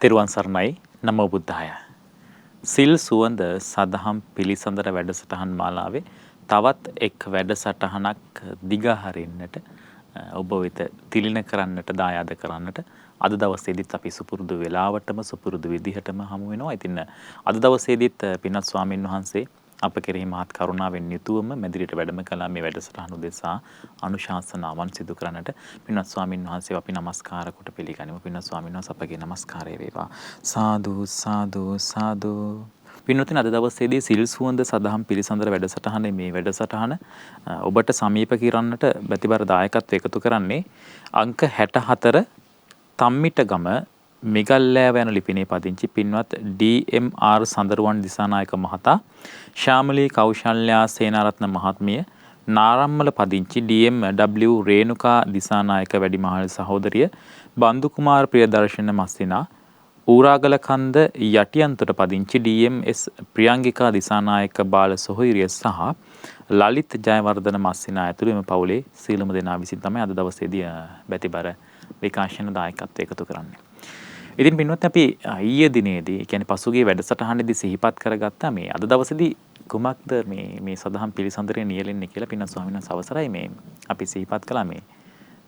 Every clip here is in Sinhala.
තෙරුවන් සරණයි. නමෝ බුද්ධාය. සිල් සුවඳ සදහම් පිළිසඳර වැඩසටහන් මාලාවේ තවත් එක් වැඩසටහනක් දිගහරින්නට ඔබ වෙත තිලින කරන්නට දායාද කරන්නට අද දවසේදීත් අපි සුපුරුදු වෙලාවටම සුපුරුදු විදිහටම හමු වෙනවා. ඉතින් අද දවසේදීත් පින්වත් ස්වාමින් වහන්සේ අප කෙරෙහි මහත් කරුණාවෙන් යුතුවම මැදිරියට වැඩම කළා මේ වැඩසටහන උදෙසා අනුශාසනාවන් සිදු කරන්නට. පින්වත් ස්වාමින් වහන්සේව අපි නමස්කාර කොට පිළිගනිමු. පින්වත් ස්වාමින් වහන්සේ අපගේ නමස්කාරය වේවා. සාදු සාදු සාදු. පින්වත්නි, අද දවසේදී සිල් සුවඳ සදහම් පිළිසඳර වැඩසටහනේ මේ වැඩසටහන ඔබට සමීප කිරන්නට බැතිබර දායකත්වය එකතු කරන්නේ අංක 64 තම්මිටගම මෙගල්ලෑව යන ලිපිනේ පදිංචි පින්වත් DMR සඳරුවන් දිසානායක මහතා, ශාමලී කෞශල්‍යා සේනාරත්න මහත්මිය, නාරම්මල පදිංචි DMW රේණුකා දිසානායක වැඩිමහල් සහෝදරිය, බන්දු කුමාර ප්‍රියදර්ශන මස්සිනා, ඌරාගල කන්ද යටියන්තොට පදිංචි DMS ප්‍රියංගිකා දිසානායක බාල සොහොයුරිය සහ ලලිත් ජයවර්ධන මස්සිනා ඇතුළු එම පවුලේ සියලුම දෙනා විසින් තමයි අද දවසේදී බැතිබර විකාශන දායකත්වය එකතු කරන්නේ. ඉතින් පින්වත්නි, අපි ඊයේ දිනේදී කියන්නේ පසුගිය වැඩසටහනේදී සිහිපත් කරගත්තා මේ අද දවසේදී කුමක්ද මේ සදහම් පිළිසඳරේ නියැලෙන්නේ කියලා. පින්වත් ස්වාමීන් වහන්සේ අවසරයි, මේ අපි සිහිපත් කළා මේ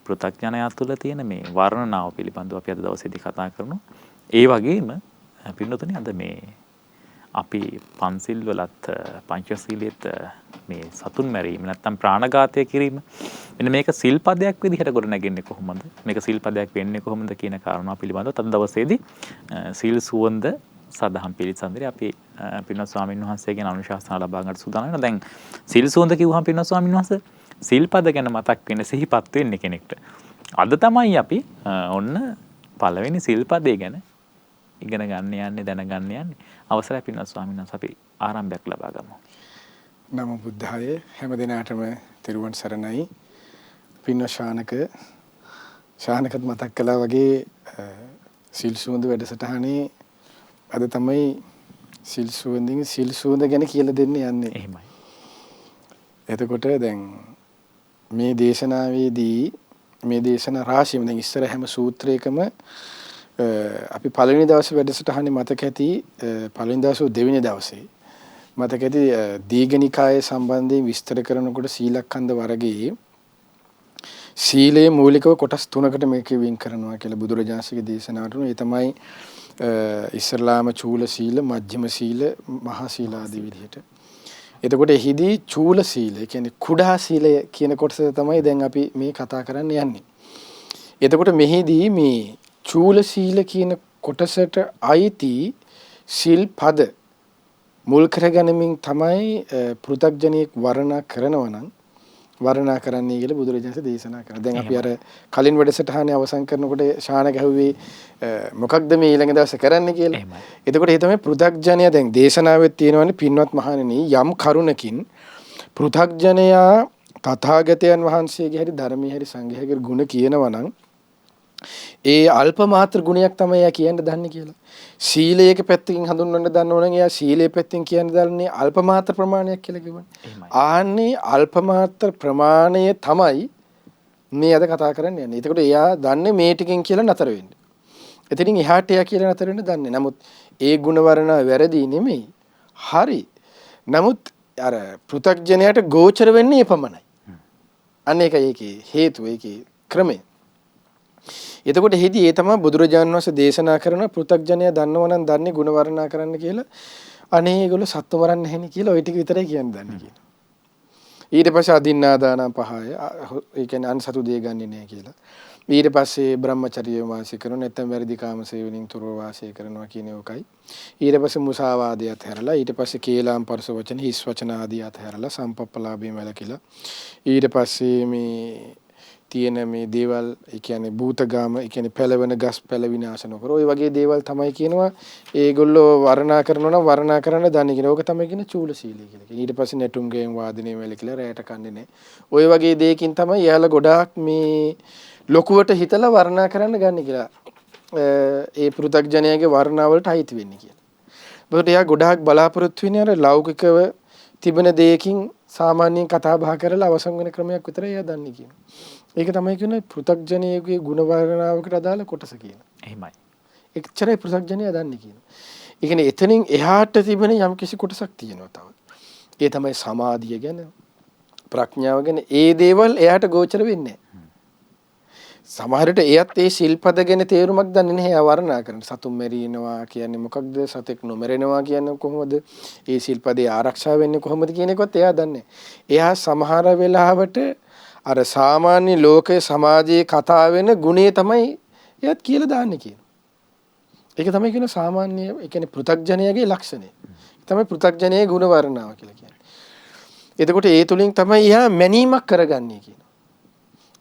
පෘථග්ජනයා තුළ තියෙන මේ වර්ණනාව පිළිබඳව අපි අද දවසේදී කතා කරනවා. ඒ වගේම පින්වත්නි, අද මේ අපි පන්සිල් වලත් පංචශීලයේත් මේ සතුන් මැරීම නැත්නම් ප්‍රාණඝාතය කිරීම මෙන්න මේක සිල්පදයක් විදිහට ගොඩ නැගෙන්නේ කොහොමද, මේක සිල්පදයක් වෙන්නේ කොහොමද කියන කාරණා පිළිබඳව අද දවසේදී සිල් සුවඳ සදහම් පිළිසඳරේ අපි පින්වත් ස්වාමීන් වහන්සේගෙන් අනුශාසනා ලබා ගන්නට සූදානම් වෙනවා. දැන් සිල් සුවඳ කිව්වහම පින්වත් ස්වාමීන් වහන්සේ සිල්පද ගැන මතක් වෙන්නේ, සිහිපත් වෙන්නේ කෙනෙක්ට. අද තමයි අපි ඔන්න පළවෙනි සිල්පදේ ගැන ඉගෙන ගන්න යන්නේ, දැනගන්න යන්නේ. අවසරයි පින්වත් ස්වාමීන් වහන්සේ, අපි ආරම්භයක් ලබා ගමු. නමෝ බුද්ධාය. හැම දිනාටම තෙරුවන් සරණයි. පින්වත් ශානකත් මතක් කළා වගේ සිල් සුවඳ වැඩසටහනේ අද තමයි සිල් සුවඳ ගැන කියලා දෙන්න යන්නේ. එහෙමයි. එතකොට දැන් මේ දේශනාවේදී මේ දේශනා රාශියම දැන් ඉස්සර හැම සූත්‍රයකම අපි පළවෙනි දවසේ වැඩසටහනේ මතක ඇති, පළවෙනි දවසේ දෙවෙනි දවසේ මතක ඇති දීඝනිකායේ සම්බන්ධයෙන් විස්තර කරනකොට සීලඛණ්ඩ වර්ගයේ සීලයේ මූලිකව කොටස් තුනකට මේක වෙන් කරනවා කියලා බුදුරජාණන්සේගේ දේශනාවට. ඒ තමයි ඉස්ලාම චූල සීල, මජ්ක්‍ධිම සීල, මහා සීල ආදී විදිහට. එතකොට එහිදී චූල සීලය කියන්නේ කුඩා සීලය කියන කොටස තමයි දැන් අපි මේ කතා කරන්න යන්නේ. එතකොට මෙහිදී මේ චූල සීල කියන කොටසට අයිති සිල්පද මුල් කරගැනීමෙන් තමයි පෘථග්ජනයෙක් වර්ණනා කරනවා නම් වර්ණනා කරන්නේ කියලා බුදුරජාණන් දේශනා කරනවා. දැන් අපි අර කලින් වැඩසටහනේ අවසන් කරනකොට ශාන ගැහුවේ මොකක්ද මේ ඊළඟ දවසේ කරන්න කියලා. එතකොට ඒ තමයි පෘථග්ජනයා දැන් දේශනාවෙත් තියෙනවනේ පින්වත් මහණෙනි, යම් කරුණකින් පෘථග්ජනයා තථාගතයන් වහන්සේගේ හැරි ධර්මයේ හැරි සංඝයාගේ ගුණ කියනවා නම් ඒ අල්ප මාත්‍ර ගුණයක් තමයි එයා කියන්න දන්නේ කියලා. සීලයක පැත්තකින් හඳුන්වන්න දන්නවනම් එයා සීලයේ පැත්තෙන් කියන්න දන්නේ අල්ප මාත්‍ර ප්‍රමාණයක් කියලා කිව්වනේ. ආන්නේ අල්ප මාත්‍ර ප්‍රමාණය තමයි මේ අද කතා කරන්න යන්නේ. එතකොට එයා දන්නේ මේ ටිකෙන් කියලා නතර වෙන්න. එතනින් එහාට එයා කියලා නතර වෙන්න දන්නේ. නමුත් ඒ ගුණ වර්ණ වැරදි නෙමෙයි. හරි. නමුත් අර පෘථග්ජනයාට ගෝචර වෙන්නේ එපමණයි. අන්න ඒකයි ඒකේ හේතුව, ඒකේ ක්‍රමය. එතකොට එහිදී ඒ තමයි බුදුරජාණන් වහන්සේ දේශනා කරන පෘථග්ජනයා දන්නවනම් දන්නේ ගුණ වර්ණනා කරන්න කියලා. අනේ ඒගොල්ලෝ සත්තු මරන්නේ නැහෙනි කියලා ওই ටික විතරයි කියන්න දන්නේ කියලා. ඊට පස්සේ අදින්නාදාන පහය, ඒ කියන්නේ අන්සතු දෙය ගන්නෙ නැහැ කියලා. ඊට පස්සේ බ්‍රහ්මචර්ය වාසය කරන නැත්නම් වැරදි කාම සේවනින් තුරව වාසය කරනවා කියන එකයි. ඊට පස්සේ මුසාවාදය අතහැරලා, ඊට පස්සේ කේලාම් පරස වචන, හිස් වචන ආදී අතහැරලා සම්පප්පලාභයෙන් වැළකීලා, ඊට පස්සේ මේ තියෙන මේ දේවල්, ඒ කියන්නේ භූතගාම, ඒ කියන්නේ පළවෙන ගස් පැල විනාශ නොකර ඔය වගේ දේවල් තමයි කියනවා ඒගොල්ලෝ වර්ණනා කරනවා නම් වර්ණනා කරන්න දන්නේ කියන. ඕක තමයි කියන චූල සීලය කියලා. ඊට පස්සේ නැටුම්ගෙන් වාදනය වෙලකිලා රැයට කන්නේ නැහැ. ඔය වගේ දෙයකින් තමයි එයාලා ගොඩාක් මේ ලොකුවට හිතලා වර්ණනා කරන්න ගන්න කියලා. ඒ පෘථග්ජනයාගේ වර්ණාවලට අයිති වෙන්නේ කියලා. ඒකට එයා ගොඩාක් බලාපොරොත්තු වෙන්නේ අර ලෞකිකව තිබෙන දෙයකින් සාමාන්‍යයෙන් කතා බහ කරලා අවසන් වෙන ක්‍රමයක් විතරයි එයා දන්නේ කියනවා. ඒක තමයි කියන්නේ පෘථග්ජනයෙකුගේ ගුණ වර්ණනාවකට අදාළ කොටස කියන. එහෙමයි. එච්චරයි පෘථග්ජනයා දන්නේ කියනවා. ඒ කියන්නේ එතනින් එහාට තිබෙන යම් කිසි කොටසක් තියෙනවා තව. ඒ තමයි සමාධිය ගැන, ප්‍රඥාව ගැන ඒ දේවල් එයාට ගෝචර වෙන්නේ නැහැ. සමහරට එයත් ඒ ශිල්පද ගැන තේරුමක් දන්නේ නැහැ. එයා වර්ණනා කරන සතුන් මෙරිනවා කියන්නේ මොකක්ද? සතෙක් නොමරෙනවා කියන්නේ කොහොමද? ඒ ශිල්පදේ ආරක්ෂා වෙන්නේ කොහොමද කියන එකවත් එයා දන්නේ නැහැ. එයා සමහර වෙලාවට අර සාමාන්‍ය ලෝකයේ සමාජයේ කතා වෙන ගුණේ තමයි එයාත් කියලා දාන්නේ කියනවා. ඒක තමයි කියන සාමාන්‍ය ඒ කියන්නේ පෘථග්ජනයාගේ ලක්ෂණය. තමයි පෘථග්ජනයේ ගුණ වර්ණාව කියලා කියන්නේ. එතකොට ඒ තුලින් තමයි එයා මැනීමක් කරගන්නේ කියනවා.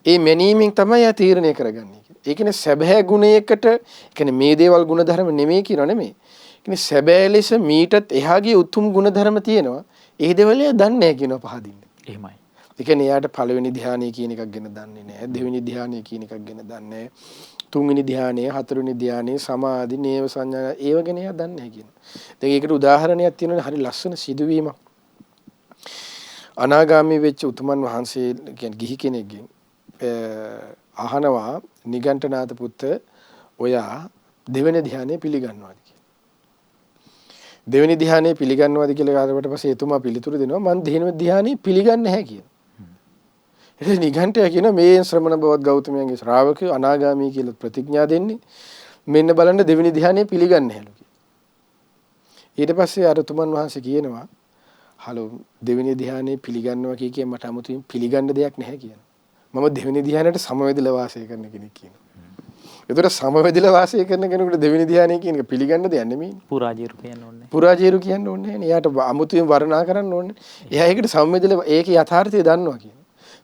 ඒ මැනීමෙන් තමයි එයා තීරණය කරගන්නේ කියනවා. ඒ කියන්නේ සැබෑ ගුණයකට ඒ කියන්නේ මේ දේවල් ගුණධර්ම නෙමෙයි කියනවා නෙමෙයි. ඒ කියන්නේ සැබෑ ලෙස මීටත් එහාගේ උතුම් ගුණධර්ම තියෙනවා. ඒ දේවල් එයා දන්නේ නැහැ කියනවා පහදින්නේ. එහෙමයි. ඒ කියන්නේ එයාට පළවෙනි ධ්‍යානය කියන එකක් ගැන දන්නේ නැහැ. දෙවෙනි ධ්‍යානය කියන එකක් ගැන දන්නේ නැහැ. තුන්වෙනි ධ්‍යානය, හතරවෙනි ධ්‍යානය, සමාධි, නේව සංඥා ඒව ගැන එයා දන්නේ නැහැ කියනවා. දැන් ඒකට උදාහරණයක් තියෙනවානේ හරි ලස්සන සිදුවීමක්. අනාගාමී වෙච්ච උතුමන් වහන්සේ කියන්නේ ගිහි කෙනෙක්ගෙන් අහනවා නිගණ්ඨනාථ පුත්ත ඔයා දෙවෙනි ධ්‍යානය පිළිගන්නවාද කියලා. දෙවෙනි ධ්‍යානය පිළිගන්නවාද කියලා අහකට පස්සේ එතුමා පිළිතුරු දෙනවා මම දෙවෙනි ධ්‍යානය පිළිගන්නේ නැහැ කියනවා. ඒ නිගණ්ඨයා කියන මේ ශ්‍රමණ බවත් ගෞතමයන්ගේ ශ්‍රාවකයෝ අනාගාමී කියලා ප්‍රතිඥා දෙන්නේ මෙන්න බලන්න දෙවෙනි ධ්‍යානය පිළිගන්නේ නැහැලු කියලා. ඊට පස්සේ අර තුමන් වහන්සේ කියනවා හලෝ දෙවෙනි ධ්‍යානය පිළිගන්නවා කිය මට 아무තුන් පිළිගන්න දෙයක් නැහැ කියනවා. මම දෙවෙනි ධ්‍යානයට සමවැදිලා වාසය කරන කෙනෙක් කියනවා. ඒතර සමවැදිලා වාසය කරන කෙනෙකුට දෙවෙනි ධ්‍යානය කියන එක පිළිගන්න දෙයක් නෙමෙයි. පුරාජේරු කියන්න ඕනේ. පුරාජේරු කියන්න ඕනේ නැහැ නේ. එයාට 아무තුන් වර්ණනා කරන්න ඕනේ. එයා ඒකට සමවැදිලා ඒකේ යථාර්ථය දන්නවා කියනවා.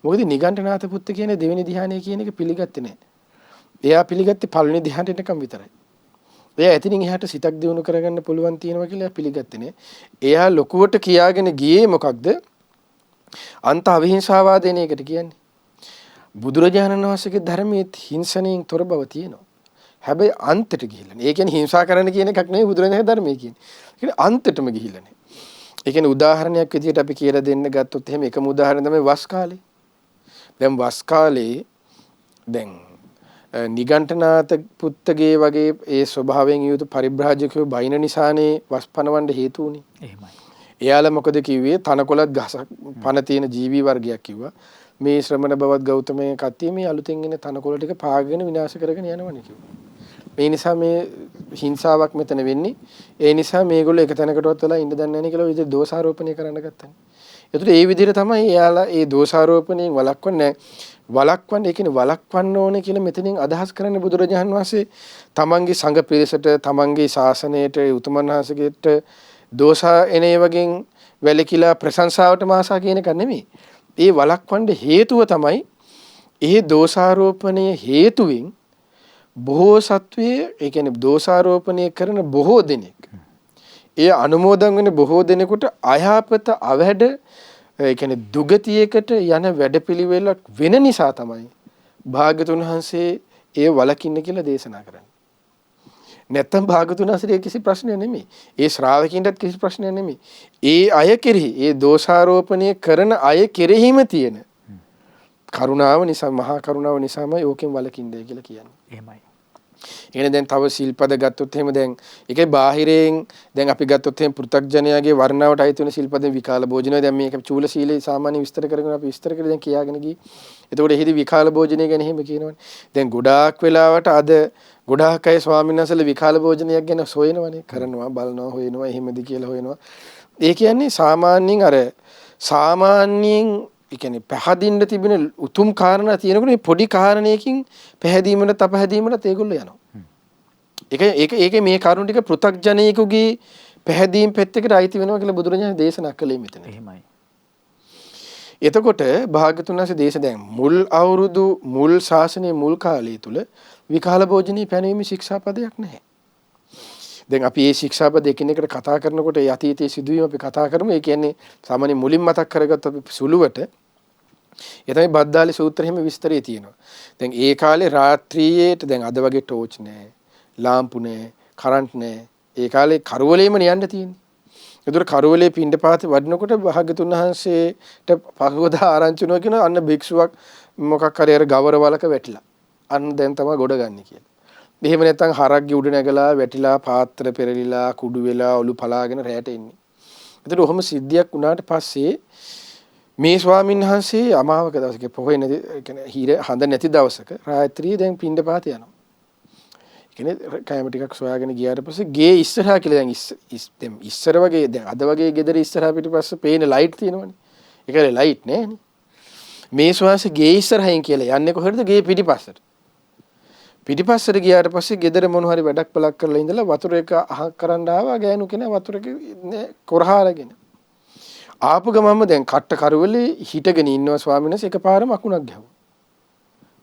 මොකද නිගණ්ඨනාථ පුත්ත කියන්නේ දෙවෙනි ධ්‍යානය කියන එක පිළිගත්තේ නැහැ. එයා පිළිගත්තේ පළවෙනි ධ්‍යානයට එනකම් විතරයි. එයා එතනින් එහාට සිතක් දියුණු කරගන්න පුළුවන් තියෙනවා කියලා එයා පිළිගත්තේ නැහැ. එයා ලොකුවට කියාගෙන ගියේ මොකක්ද? අන්ත අවිහිංසාවාදයෙන් ඒකට කියන්නේ. බුදුරජාණන් වහන්සේගේ ධර්මයේ හිංසනයෙන් තොර බව තියෙනවා. හැබැයි අන්තයට ගිහිල්ලා නෑ. ඒ කියන්නේ හිංසා කරන්න කියන එකක් නෙවෙයි බුදුරජාණන්ගේ ධර්මයේ කියන්නේ. ඒ කියන්නේ අන්තයටම ගිහිල්ලා නෑ. ඒ කියන්නේ උදාහරණයක් විදිහට අපි කියලා දෙන්න ගත්තොත් එහෙම එකම උදාහරණ තමයි වස් කාලේ. දැන් වස් කාලේ දැන් නිගණ්ඨනාථ පුත්තගේ වගේ ඒ ස්වභාවයෙන් යුතු පරිබ්‍රාජකයෝ බයින නිසානේ වස් පනවන්න හේතු වුනේ. එහෙමයි. එයාලා මොකද කිව්වේ? තනකොළත් ගසක් පන තියෙන ජීවි වර්ගයක් කිව්වා. මේ ශ්‍රමණ බවත් ගෞතමයේ කට්ටිය මේ අලුතෙන් එන තනකොළ ටික පාගගෙන විනාශ කරගෙන යනවනේ කිව්වා. මේ නිසා මේ හිංසාවක් මෙතන වෙන්නේ. ඒ නිසා මේගොල්ලෝ එක තැනකටවත් වෙලා ඉන්න දන්නේ නැහැ කියලා විදිහට දෝෂාරෝපණය කරන්න ගත්තා. ඒතර ඒ විදිහට තමයි එයාලා ඒ දෝෂාරෝපණයෙන් වළක්වන්නේ. වළක්වන්න ඒ කියන්නේ වළක්වන්න ඕනේ කියලා මෙතනින් අදහස් කරන්නේ බුදුරජාණන් වහන්සේ තමන්ගේ සංඝ පිරිසට තමන්ගේ ශාසනයට උතුමන් වහන්සේගෙට දෝෂා එන ඒවගෙන් වැළකීලා ප්‍රශංසාවට මාසා කියන එක නෙමෙයි. ඒ වළක්වන්න හේතුව තමයි ඒ දෝෂාරෝපණය හේතුවෙන් බොහෝ සත්වයේ ඒ කියන්නේ දෝෂාරෝපණය කරන බොහෝ දෙනෙක් ඒ අනුමෝදන් වෙන බොහෝ දෙනෙකුට අයහපත අවැඩ ඒ කියන්නේ දුගතියකට යන වැඩපිළිවෙලක් වෙන නිසා තමයි භාග්‍යතුන් වහන්සේ ඒ වළකින්න කියලා දේශනා කරන්නේ. නැත්තම් භාග්‍යතුන් වහන්සේ කිසි ප්‍රශ්නයක් නෙමෙයි. ඒ ශ්‍රාවකින්ටත් කිසි ප්‍රශ්නයක් නෙමෙයි. ඒ අය කෙරෙහි ඒ දෝෂාරෝපණය කරන අය කෙරෙහිම තියෙන කරුණාව නිසා මහා කරුණාව නිසාම යෝකෙන් වළකින්නේ කියලා කියන්නේ. එහෙමයි. එහෙනම් දැන් තව සිල්පද ගත්තොත් එහෙම දැන් ඒකේ බාහිරයෙන් දැන් අපි ගත්තොත් එහෙම පෘථග්ජනයාගේ වර්ණාවට අයිති වෙන සිල්පදෙන් විකාල භෝජනය දැන් මේක චූල සීලේ සාමාන්‍ය විස්තර කරගෙන අපි විස්තර කරලා දැන් කියාගෙන ගියේ. එතකොට එහිදී විකාල භෝජනය ගැන එහෙම කියනවනේ. දැන් ගොඩාක් වෙලාවට අද ගොඩාක් අය ස්වාමීන් වහන්සේලා විකාල භෝජනයක් ගැන සොයනවනේ කරනවා බලනවා හොයනවා එහෙමද කියලා හොයනවා. ඒ කියන්නේ සාමාන්‍යයෙන් ඒ කියන්නේ පැහැදින්න තිබෙන උතුම් කාරණා තියෙනකොට මේ පොඩි කාරණයකින් පැහැදීමකට අපහැදීමකට ඒගොල්ලෝ යනවා. ඒක මේ කරුණ ටික පෘථග්ජනයෙකුගේ පැහැදීම් පැත්තකට අයිති වෙනවා කියලා බුදුරජාණන් දේශනා කළේ මෙතන. එහෙමයි. එතකොට භාග්‍යතුන් වහන්සේ දැන් මුල් අවුරුදු මුල් ශාසනයේ මුල් කාලය තුල විකාල භෝජනී පැනවීමේ ශික්ෂාපදයක් නැහැ. දැන් අපි මේ ශික්ෂාපද එකිනෙකට කතා කරනකොට ඒ අතීතයේ සිදුවීම් අපි කතා කරමු. ඒ කියන්නේ සාමාන්‍ය මුලින් මතක් කරගත්ත අපි සුළුවට ඒ තමයි බද්දාලි සූත්‍රය හැම විස්තරය තියෙනවා. දැන් ඒ කාලේ රාත්‍රියේට දැන් අද වගේ ටෝච් නැහැ, ලාම්පු නැහැ, කරන්ට් නැහැ. ඒ කාලේ කරවලේම යන්න තියෙන්නේ. ඒතර කරවලේ පින්ඩපාතේ වඩනකොට භාග්‍යතුන් වහන්සේට පහවදා ආරංචි වෙනවා කියන අන්න භික්ෂුවක් මොකක් හරි අර ගවර වලක වැටිලා. අන්න දැන් තමයි ගොඩ ගන්න කියලා. එහෙම නැත්නම් හරක්ගේ උඩ නැගලා වැටිලා පාත්‍ර පෙරලිලා කුඩු වෙලා ඔලු පලාගෙන රැට එන්නේ. ඒතර ඔහොම සිද්ධියක් වුණාට පස්සේ මේ ස්වාමීන් වහන්සේ අමාවක දවසක පොහොය නැති කියන්නේ හිර හඳ නැති දවසක රාත්‍රියේ දැන් පින්ඩපාත යනවා. ඒ කියන්නේ කැම ටිකක් සොයාගෙන ගියාට පස්සේ ගේ ඉස්සරහා කියලා දැන් ඉස්සර වගේ දැන් අද වගේ ගෙදර ඉස්සරහා පිටිපස්ස පේන ලයිට් තියෙනවනේ. ඒකේ ලයිට් නෑනේ. මේ ස්වාමීන් ගේ ඉස්සරහින් කියලා යන්නේ කොහෙද? ගේ පිටිපස්සට. පිටිපස්සට ගියාට පස්සේ ගෙදර මොන හරි වැඩක් බලක් කරලා ඉඳලා වතුර එක අහක් කරන්න ආවා ගෑනු කෙනා වතුර එක කොරහාරගෙන. ආපු ගමන්ම දැන් කට්ට කරුවලේ හිටගෙන ඉන්නවා ස්වාමීන් වහන්සේ එකපාරම අකුණක් ගැහුවා.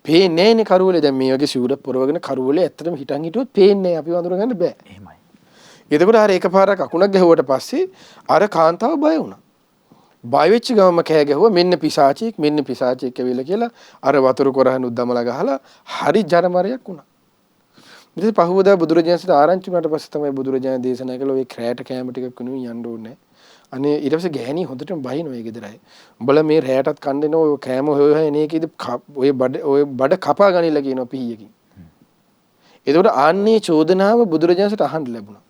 පේන්නේ නෑනේ කරුවලේ දැන් මේ වගේ සිවුර පොරවගෙන කරුවලේ ඇත්තටම හිටන් හිටියොත් පේන්නේ අපි වඳුර ගන්න බෑ. එහෙමයි. එතකොට අර එකපාරක් අකුණක් ගැහුවට පස්සේ අර කාන්තාව බය වුණා. බය වෙච්ච ගමම කෑ ගැහුවා මෙන්න පිසාචෙක් ඇවිල්ලා කියලා අර වතුර කොරහන උද්දමලා ගහලා හරි ජනමරයක් වුණා. ඉතින් පහවදා බුදුරජාණන්සේට ආරංචි වුණාට පස්සේ තමයි බුදුරජාණන් දේශනා කළේ ඔය ක්‍රෑට කෑම ටිකක් වෙනුවෙන් යන්න ඕනේ. අනේ ඊට පස්සේ ගෑණි හොඳටම බයිනවා ඒ ගෙදරයි. උඹලා මේ රැයටත් කන්න දෙන ඔය කෑම හොය එනේකෙදි ඔය බඩ කපා ගනිලා කියනවා පිහියකින්. ඒකට ආන්නේ චෝදනාව බුදුරජාණන්සේට අහන්න ලැබුණා.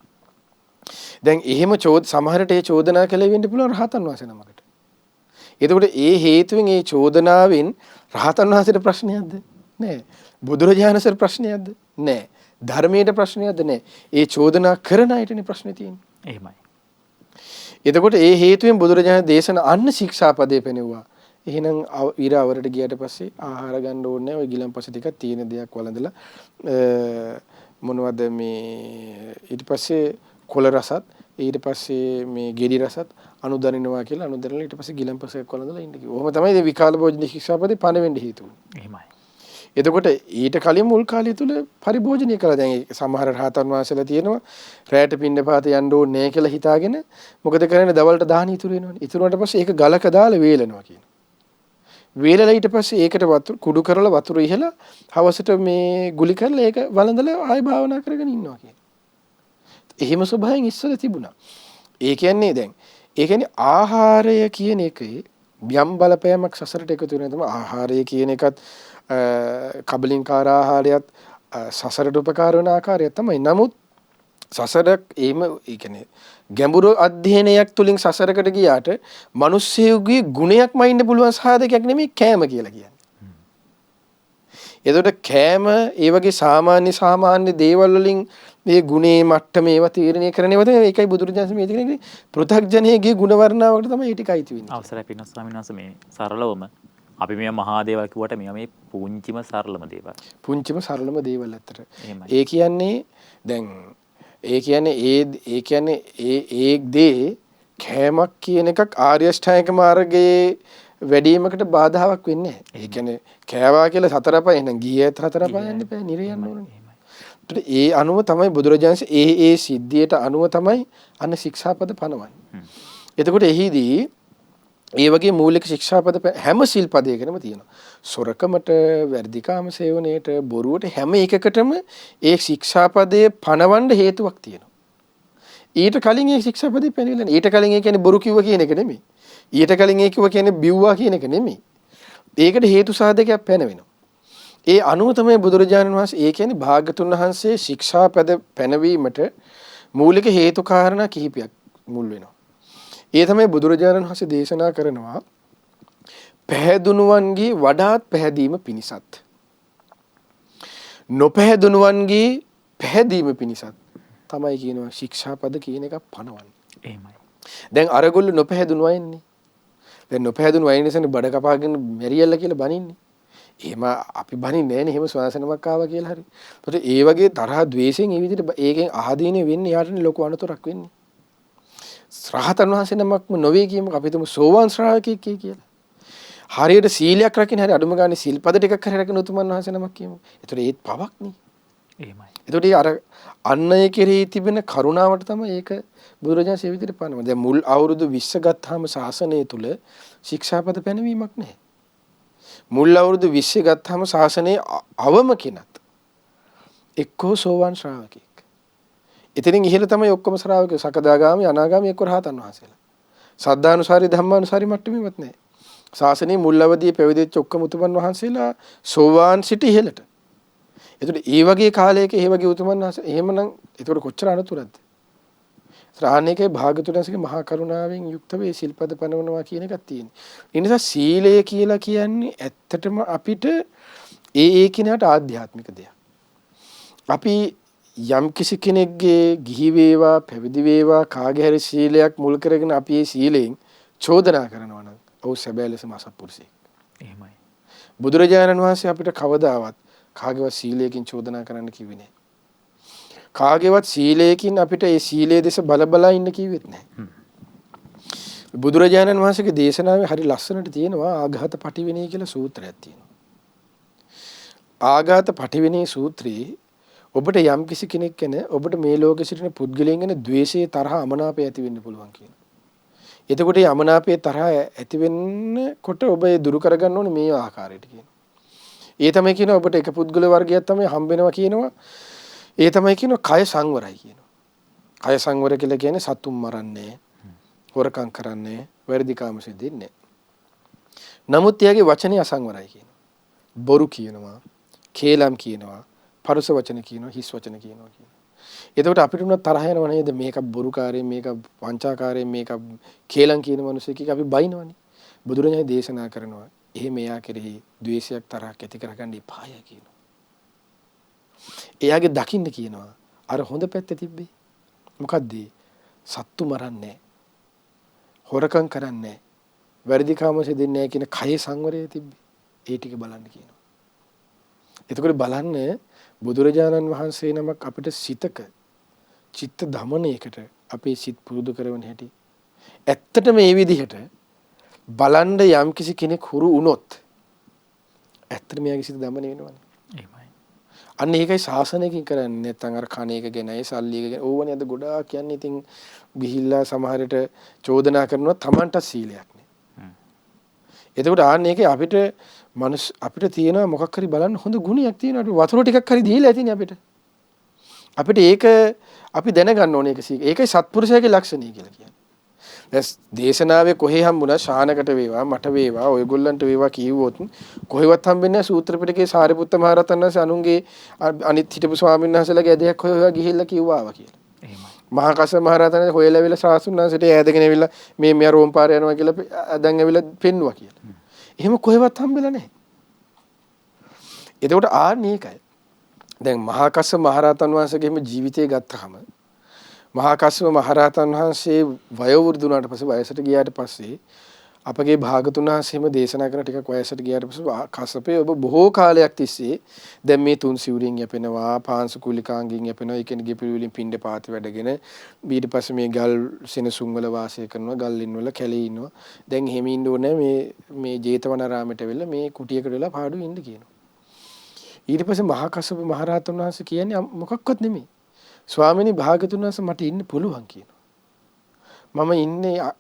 දැන් එහෙම සමහරට ඒ චෝදනා කළේ වෙන්න පුළුවන් රහතන් වහන්සේ නමකට. එතකොට ඒ හේතුවෙන් ඒ චෝදනාවෙන් රහතන් වහන්සේට ප්‍රශ්නයක්ද? නෑ. බුදුරජාණන්සේට ප්‍රශ්නයක්ද? නෑ. ධර්මයට ප්‍රශ්නයක්ද? නෑ. ඒ චෝදනා කරන අයටනේ ප්‍රශ්නේ තියෙන්නේ. එහෙමයි. එතකොට ඒ හේතුවෙන් බුදුරජාණන් දේශන අන්න ශික්ෂාපදේ පෙනෙවුවා. එහෙනම් ඊරවරට ගියට පස්සේ ආහාර ගන්න ඕනේ නැහැ. ඔය ගිලන්පස ටිකක් තියෙන දෙයක් වළඳලා මොනවද මේ ඊට පස්සේ කොළ රසත් ඊට පස්සේ මේ ගෙඩි රසත් අනුදරිනවා කියලා අනුදරලා ඊට පස්සේ ගිලන්පසක් වළඳලා ඉන්න කිව්වා. ඔහොම තමයි මේ විකාල භෝජන ශික්ෂාපදේ පණ වෙන්න හේතුව. එහෙමයි. එතකොට ඊට කලින් මුල් කාලය තුල පරිභෝජනය කළා. දැන් සමහර රහතන් වහන්සේලා තියෙනවා රැයට පින්නපාත යන්න ඕනේ නැහැ කියලා හිතාගෙන මොකද කරන්නේ දවල්ට දාහන ඉතුරු වෙනවනේ. ඉතුරු වුණාට පස්සේ ඒක ගලක දාලා වේලනවා කියන. වේලලා ඊට පස්සේ ඒකට වතුර කුඩු කරලා වතුර ඉහලා හවසට මේ ගුලි කරලා ඒක වළඳලා ආයෙ භාවනා කරගෙන ඉන්නවා කියන. එහෙම ස්වභාවයෙන් ඉස්සර තිබුණා. ඒ කියන්නේ ආහාරය කියන එකේ යම් බලපෑමක් සසරට එකතු වෙනවා. තමයි ආහාරය කියන එකත් කබලින්කාර ආහාරයත් සසරට උපකාර වෙන ආකාරය තමයි. නමුත් සසරක් ඒ කියන්නේ ගැඹුරු අධ්‍යයනයක් තුලින් සසරකට ගියාට මිනිස්සෙකුගේ ගුණයක්ම ඉන්න පුළුවන් සාධකයක් නෙමෙයි කෑම කියලා කියන්නේ. එතකොට කෑම ඒ වගේ සාමාන්‍ය දේවල් වලින් මේ ගුණේ මට්ටම ඒවා තීරණය කරන්නේවත් ඒකයි බුදුරජාණන් මේ කියන්නේ පෘථග්ජනයේ ගුණ වර්ණාවකට තමයි ඒ ටික අයිති වෙන්නේ. අවසරයි පින්වත් ස්වාමීන් වහන්සේ මේ සරලවම අපි මේ මහා දේවල් කිව්වට මේ පුංචිම සරලම දේවල්. පුංචිම සරලම දේවල් අතර. ඒ කියන්නේ දැන් ඒ කියන්නේ ඒ දේ කෑමක් කියන එකක් ආර්ය අෂ්ටාංගික මාර්ගයේ වැඩිවීමකට බාධාවක් වෙන්නේ නැහැ. ඒ කියන්නේ කෑවා කියලා සතර පහ එහෙනම් ගියේ හතර පහ යන්න බෑ නිරය යන්න ඕනේ. ඒ අනුව තමයි බුදුරජාණන් ඒ සිද්ධියට අනුව තමයි අන්න ශික්ෂාපද පනවන්නේ. එතකොට එහිදී ඒ වගේ මූලික ශික්ෂාපද හැම සිල්පදයකම තියෙනවා. සොරකමට, වැඩිකාම සේවනයේට, බොරුවට හැම එකකටම ඒ ශික්ෂාපදයේ පනවන්න හේතුවක් තියෙනවා. ඊට කලින් ඒ ශික්ෂාපදේ පැනවිලා නැහැ. ඊට කලින් ඒ කියන්නේ බොරු කිව්ව කියන එක නෙමෙයි. ඊට කලින් ඒ කිව්ව කියන්නේ බිව්වා කියන එක නෙමෙයි. ඒකට හේතු සාධකයක් පැනවෙනවා. ඒ අනුව තමයි බුදුරජාණන් වහන්සේ ඒ කියන්නේ භාග්‍යතුන් වහන්සේ ශික්ෂාපද පැනවීමට මූලික හේතු කාරණා කිහිපයක් මුල් වෙනවා. ඒ තමයි බුදුරජාණන් වහන්සේ දේශනා කරනවා පැහැදුණුවන්ගේ වඩාත් පැහැදීම පිණිසත් නොපැහැදුණුවන්ගේ පැහැදීම පිණිසත් තමයි කියනවා ශික්ෂාපද කියන එක පනවන්නේ. එහෙමයි. දැන් අරගොල්ලෝ නොපැහැදුණු අයන්නේ. දැන් නොපැහැදුණු අය නිසානේ බඩ කපාගෙන මෙරියල්ලා කියලා බනින්නේ. එහෙම අපි බනින්නේ නැහැනේ එහෙම ශ්වාසනමක් ආවා කියලා හරි. ඒකට ඒ වගේ තරහ ද්වේෂයෙන් ඒ විදිහට ඒකෙන් ආදීනේ වෙන්නේ යාටනේ ලොකු අනතුරක් වෙන්නේ. රහතන් වහන්සේ නමක්ම නොවේ කියමුකෝ අපි තුමු සෝවාන් ශ්‍රාවකෙක් කියලා. හරියට සීලයක් රකින්න හරි අඩුම ගානේ සිල්පද ටිකක් හරි රකින්න උතුමන් වහන්සේ නමක් කියමුකෝ. ඒතර ඒත් පවක් නේ. එහෙමයි. ඒතකොට අර අන්නය කෙරෙහි තිබෙන කරුණාවට තමයි ඒක බුදුරජාණන් සේ විදිහට පනවන්නේ. දැන් මුල් අවුරුදු 20 ගත්තාම ශාසනය තුල ශික්ෂාපද පැනවීමක් නැහැ. මුල් අවුරුදු 20 ගත්තාම ශාසනයේ අවම කෙනත් එක්කෝ සෝවාන් ශ්‍රාවකෙක්. එතනින් ඉහළ තමයි ඔක්කොම ශ්‍රාවකයෝ සකදාගාමි අනාගාමි එක්ක රහතන් වහන්සේලා. සද්ධානුසාරි ධම්මානුසාරි මට්ටමෙවත් නැහැ. ශාසනයේ මුල් අවදියේ පැවිදිච්ච ඔක්කොම උතුමන් වහන්සේලා සෝවාන් සිට ඉහළට. එතකොට ඒ වගේ කාලයක ඒ වගේ උතුමන් වහන්සේ එහෙමනම් එතකොට කොච්චර අනතුරක්ද? ශ්‍රාණිකේ භාගතුන්සේගේ මහා කරුණාවෙන් යුක්ත වේ සිල්පද පනවනවා කියන එකක් තියෙනවා. ඒ නිසා සීලය කියලා කියන්නේ ඇත්තටම අපිට ඒ කිනාට ආධ්‍යාත්මික දෙයක්. අපි යම් කිසි කෙනෙක්ගේ ගිහි වේවා පැවිදි වේවා කාගේ හරි සීලයක් මුල් කරගෙන අපි ඒ සීලයෙන් චෝදනා කරනවා නම් ඔව් සැබෑ ලෙසම අසත්පුරුෂයෙක්. එහෙමයි. බුදුරජාණන් වහන්සේ අපිට කවදාවත් කාගේවත් සීලයකින් චෝදනා කරන්න කිව්වේ නැහැ. කාගේවත් සීලයකින් අපිට ඒ සීලයේ දෙස බල ඉන්න කිව්වෙත් නැහැ. බුදුරජාණන් වහන්සේගේ දේශනාවේ හරි ලස්සනට තියෙනවා ආඝාත පටිවිණී කියලා සූත්‍රයක් තියෙනවා. ආඝාත පටිවිණී සූත්‍රයේ ඔබට යම් කිසි කෙනෙක් ගැන ඔබට මේ ලෝකෙ සිටින පුද්ගලයන් ගැන ද්වේෂය තරහ අමනාපය ඇති වෙන්න පුළුවන් කියන. එතකොට මේ අමනාපය තරහ ඇති වෙන්නකොට ඔබ ඒ දුරු කරගන්න ඕනේ මේ ආකාරයට කියන. ඒ තමයි කියනවා ඔබට එක පුද්ගල වර්ගයක් තමයි හම්බ වෙනවා කියනවා. ඒ තමයි කියනවා කය සංවරයි කියනවා. කය සංවර කියලා කියන්නේ සතුන් මරන්නේ, හොරකම් කරන්නේ, වැරදි කාම සිද්ධින්නේ. නමුත් එයාගේ වචනේ අසංවරයි කියනවා. බොරු කියනවා, කේලම් කියනවා, පරුස වචන කියනවා, හිස් වචන කියනවා කියනවා. එතකොට අපිට උනත් තරහ යනව නේද? මේක බොරුකාරයෙන්, මේක වංචාකාරයෙන්, මේක කේලම් කියන මිනිස්සෙක් අපි බයිනවනේ. බුදුරජාණන් දේශනා කරනවා එහෙම එයා කෙරෙහි ද්වේෂයක් තරහක් ඇති කරගන්න එපාය කියනවා. එයාගේ දකින්න කියනවා අර හොඳ පැත්ත තිබ්බේ. මොකද්ද? සත්තු මරන්නේ, හොරකම් කරන්නේ, වැරදි කාමසේ දෙන්නේ නැහැ කියන කයේ සංවරය තිබ්බේ. ඒ ටික බලන්න කියනවා. එතකොට බලන්න බුදුරජාණන් වහන්සේ නමක් අපිට සිතක චිත්ත දමනයකට අපේ සිත් පුරුදු කරවන හැටි. ඇත්තටම මේ විදිහට බලන්න යම් කිසි කෙනෙක් හුරු වුණොත් ඇත්තටම එයාගේ සිත දමනය වෙනවනේ. එහෙමයි. අන්න ඒකයි ශාසනයකින් කරන්නේ. නැත්නම් අර කණ එක ගැනයි සල්ලි එක ගැන ඕවනේ අද ගොඩාක් කියන්නේ. ඉතින් ගිහිල්ලා සමහරට චෝදනා කරනවා Tamanට සීලයක් නේ. එතකොට ආන්න ඒකේ අපිට තියෙනවා මොකක් හරි බලන්න හොඳ ගුණයක් තියෙනවා. අපි වතුර ටිකක් හරි දීලා ඇතිනේ අපිට. අපිට ඒක අපි දැනගන්න ඕනේ ඒක සීක. ඒකයි සත්පුරුෂයාගේ ලක්ෂණය කියලා කියන්නේ. දැන් දේශනාවේ කොහේ හම්බුණා ශානකට වේවා මට වේවා ඔයගොල්ලන්ට වේවා කිව්වොත් කොහෙවත් හම්බෙන්නේ නැහැ. සූත්‍ර පිටකේ සාරිපුත්ත මහ රහතන් වහන්සේ අනුන්ගේ අනිත් හිටපු ස්වාමීන් වහන්සේලාගේ ඇදයක් හොයවා ගිහිල්ලා කිව්වා කියලා. එහෙමයි. මහා කස්සප මහ රහතන් වහන්සේ හොයලාවිලා ශාස්ත්‍රුන් වහන්සේට ඈදගෙන ඇවිල්ලා මේ රෝම් පාර යනවා කියලා දැන් ඇවිල්ලා පෙන්නවා කියලා. එහෙම කොහෙවත් හම්බෙලා නැහැ. එතකොට ආන්නේකයි. දැන් මහා කස්සප මහ රහතන් වහන්සේගේම ජීවිතය ගත්තාම මහා කස්සප මහ රහතන් වහන්සේ වයෝවෘද්ධ වුණාට පස්සේ වයසට ගියාට පස්සේ අපගේ භාගතුන් වහන්සේම දේශනා කරන ටිකක් වයසට ගියාට පස්සේ කස්සපේ ඔබ බොහෝ කාලයක් තිස්සේ දැන් මේ තුන් සිවුරින් යැපෙනවා පාංශු කුලිකාංගින් යැපෙනවා ඒ කියන්නේ ගෙපිලි වලින් පින්ඩ පාති වැඩගෙන ඊට පස්සේ මේ ගල් සෙනසුන් වල වාසය කරනවා ගල්ලින් වල කැලේ ඉන්නවා දැන් එහෙම ඉන්න ඕනේ මේ ජේතවනාරාමයට වෙලා මේ කුටියකට වෙලා පාඩු ඉන්න කියනවා ඊට පස්සේ මහා කස්සප මහ රහතන් වහන්සේ කියන්නේ මොකක්වත් නෙමෙයි ස්වාමීනි භාගතුන් වහන්සේ මට ඉන්න පුළුවන් කියනවා මම ඉන්නේ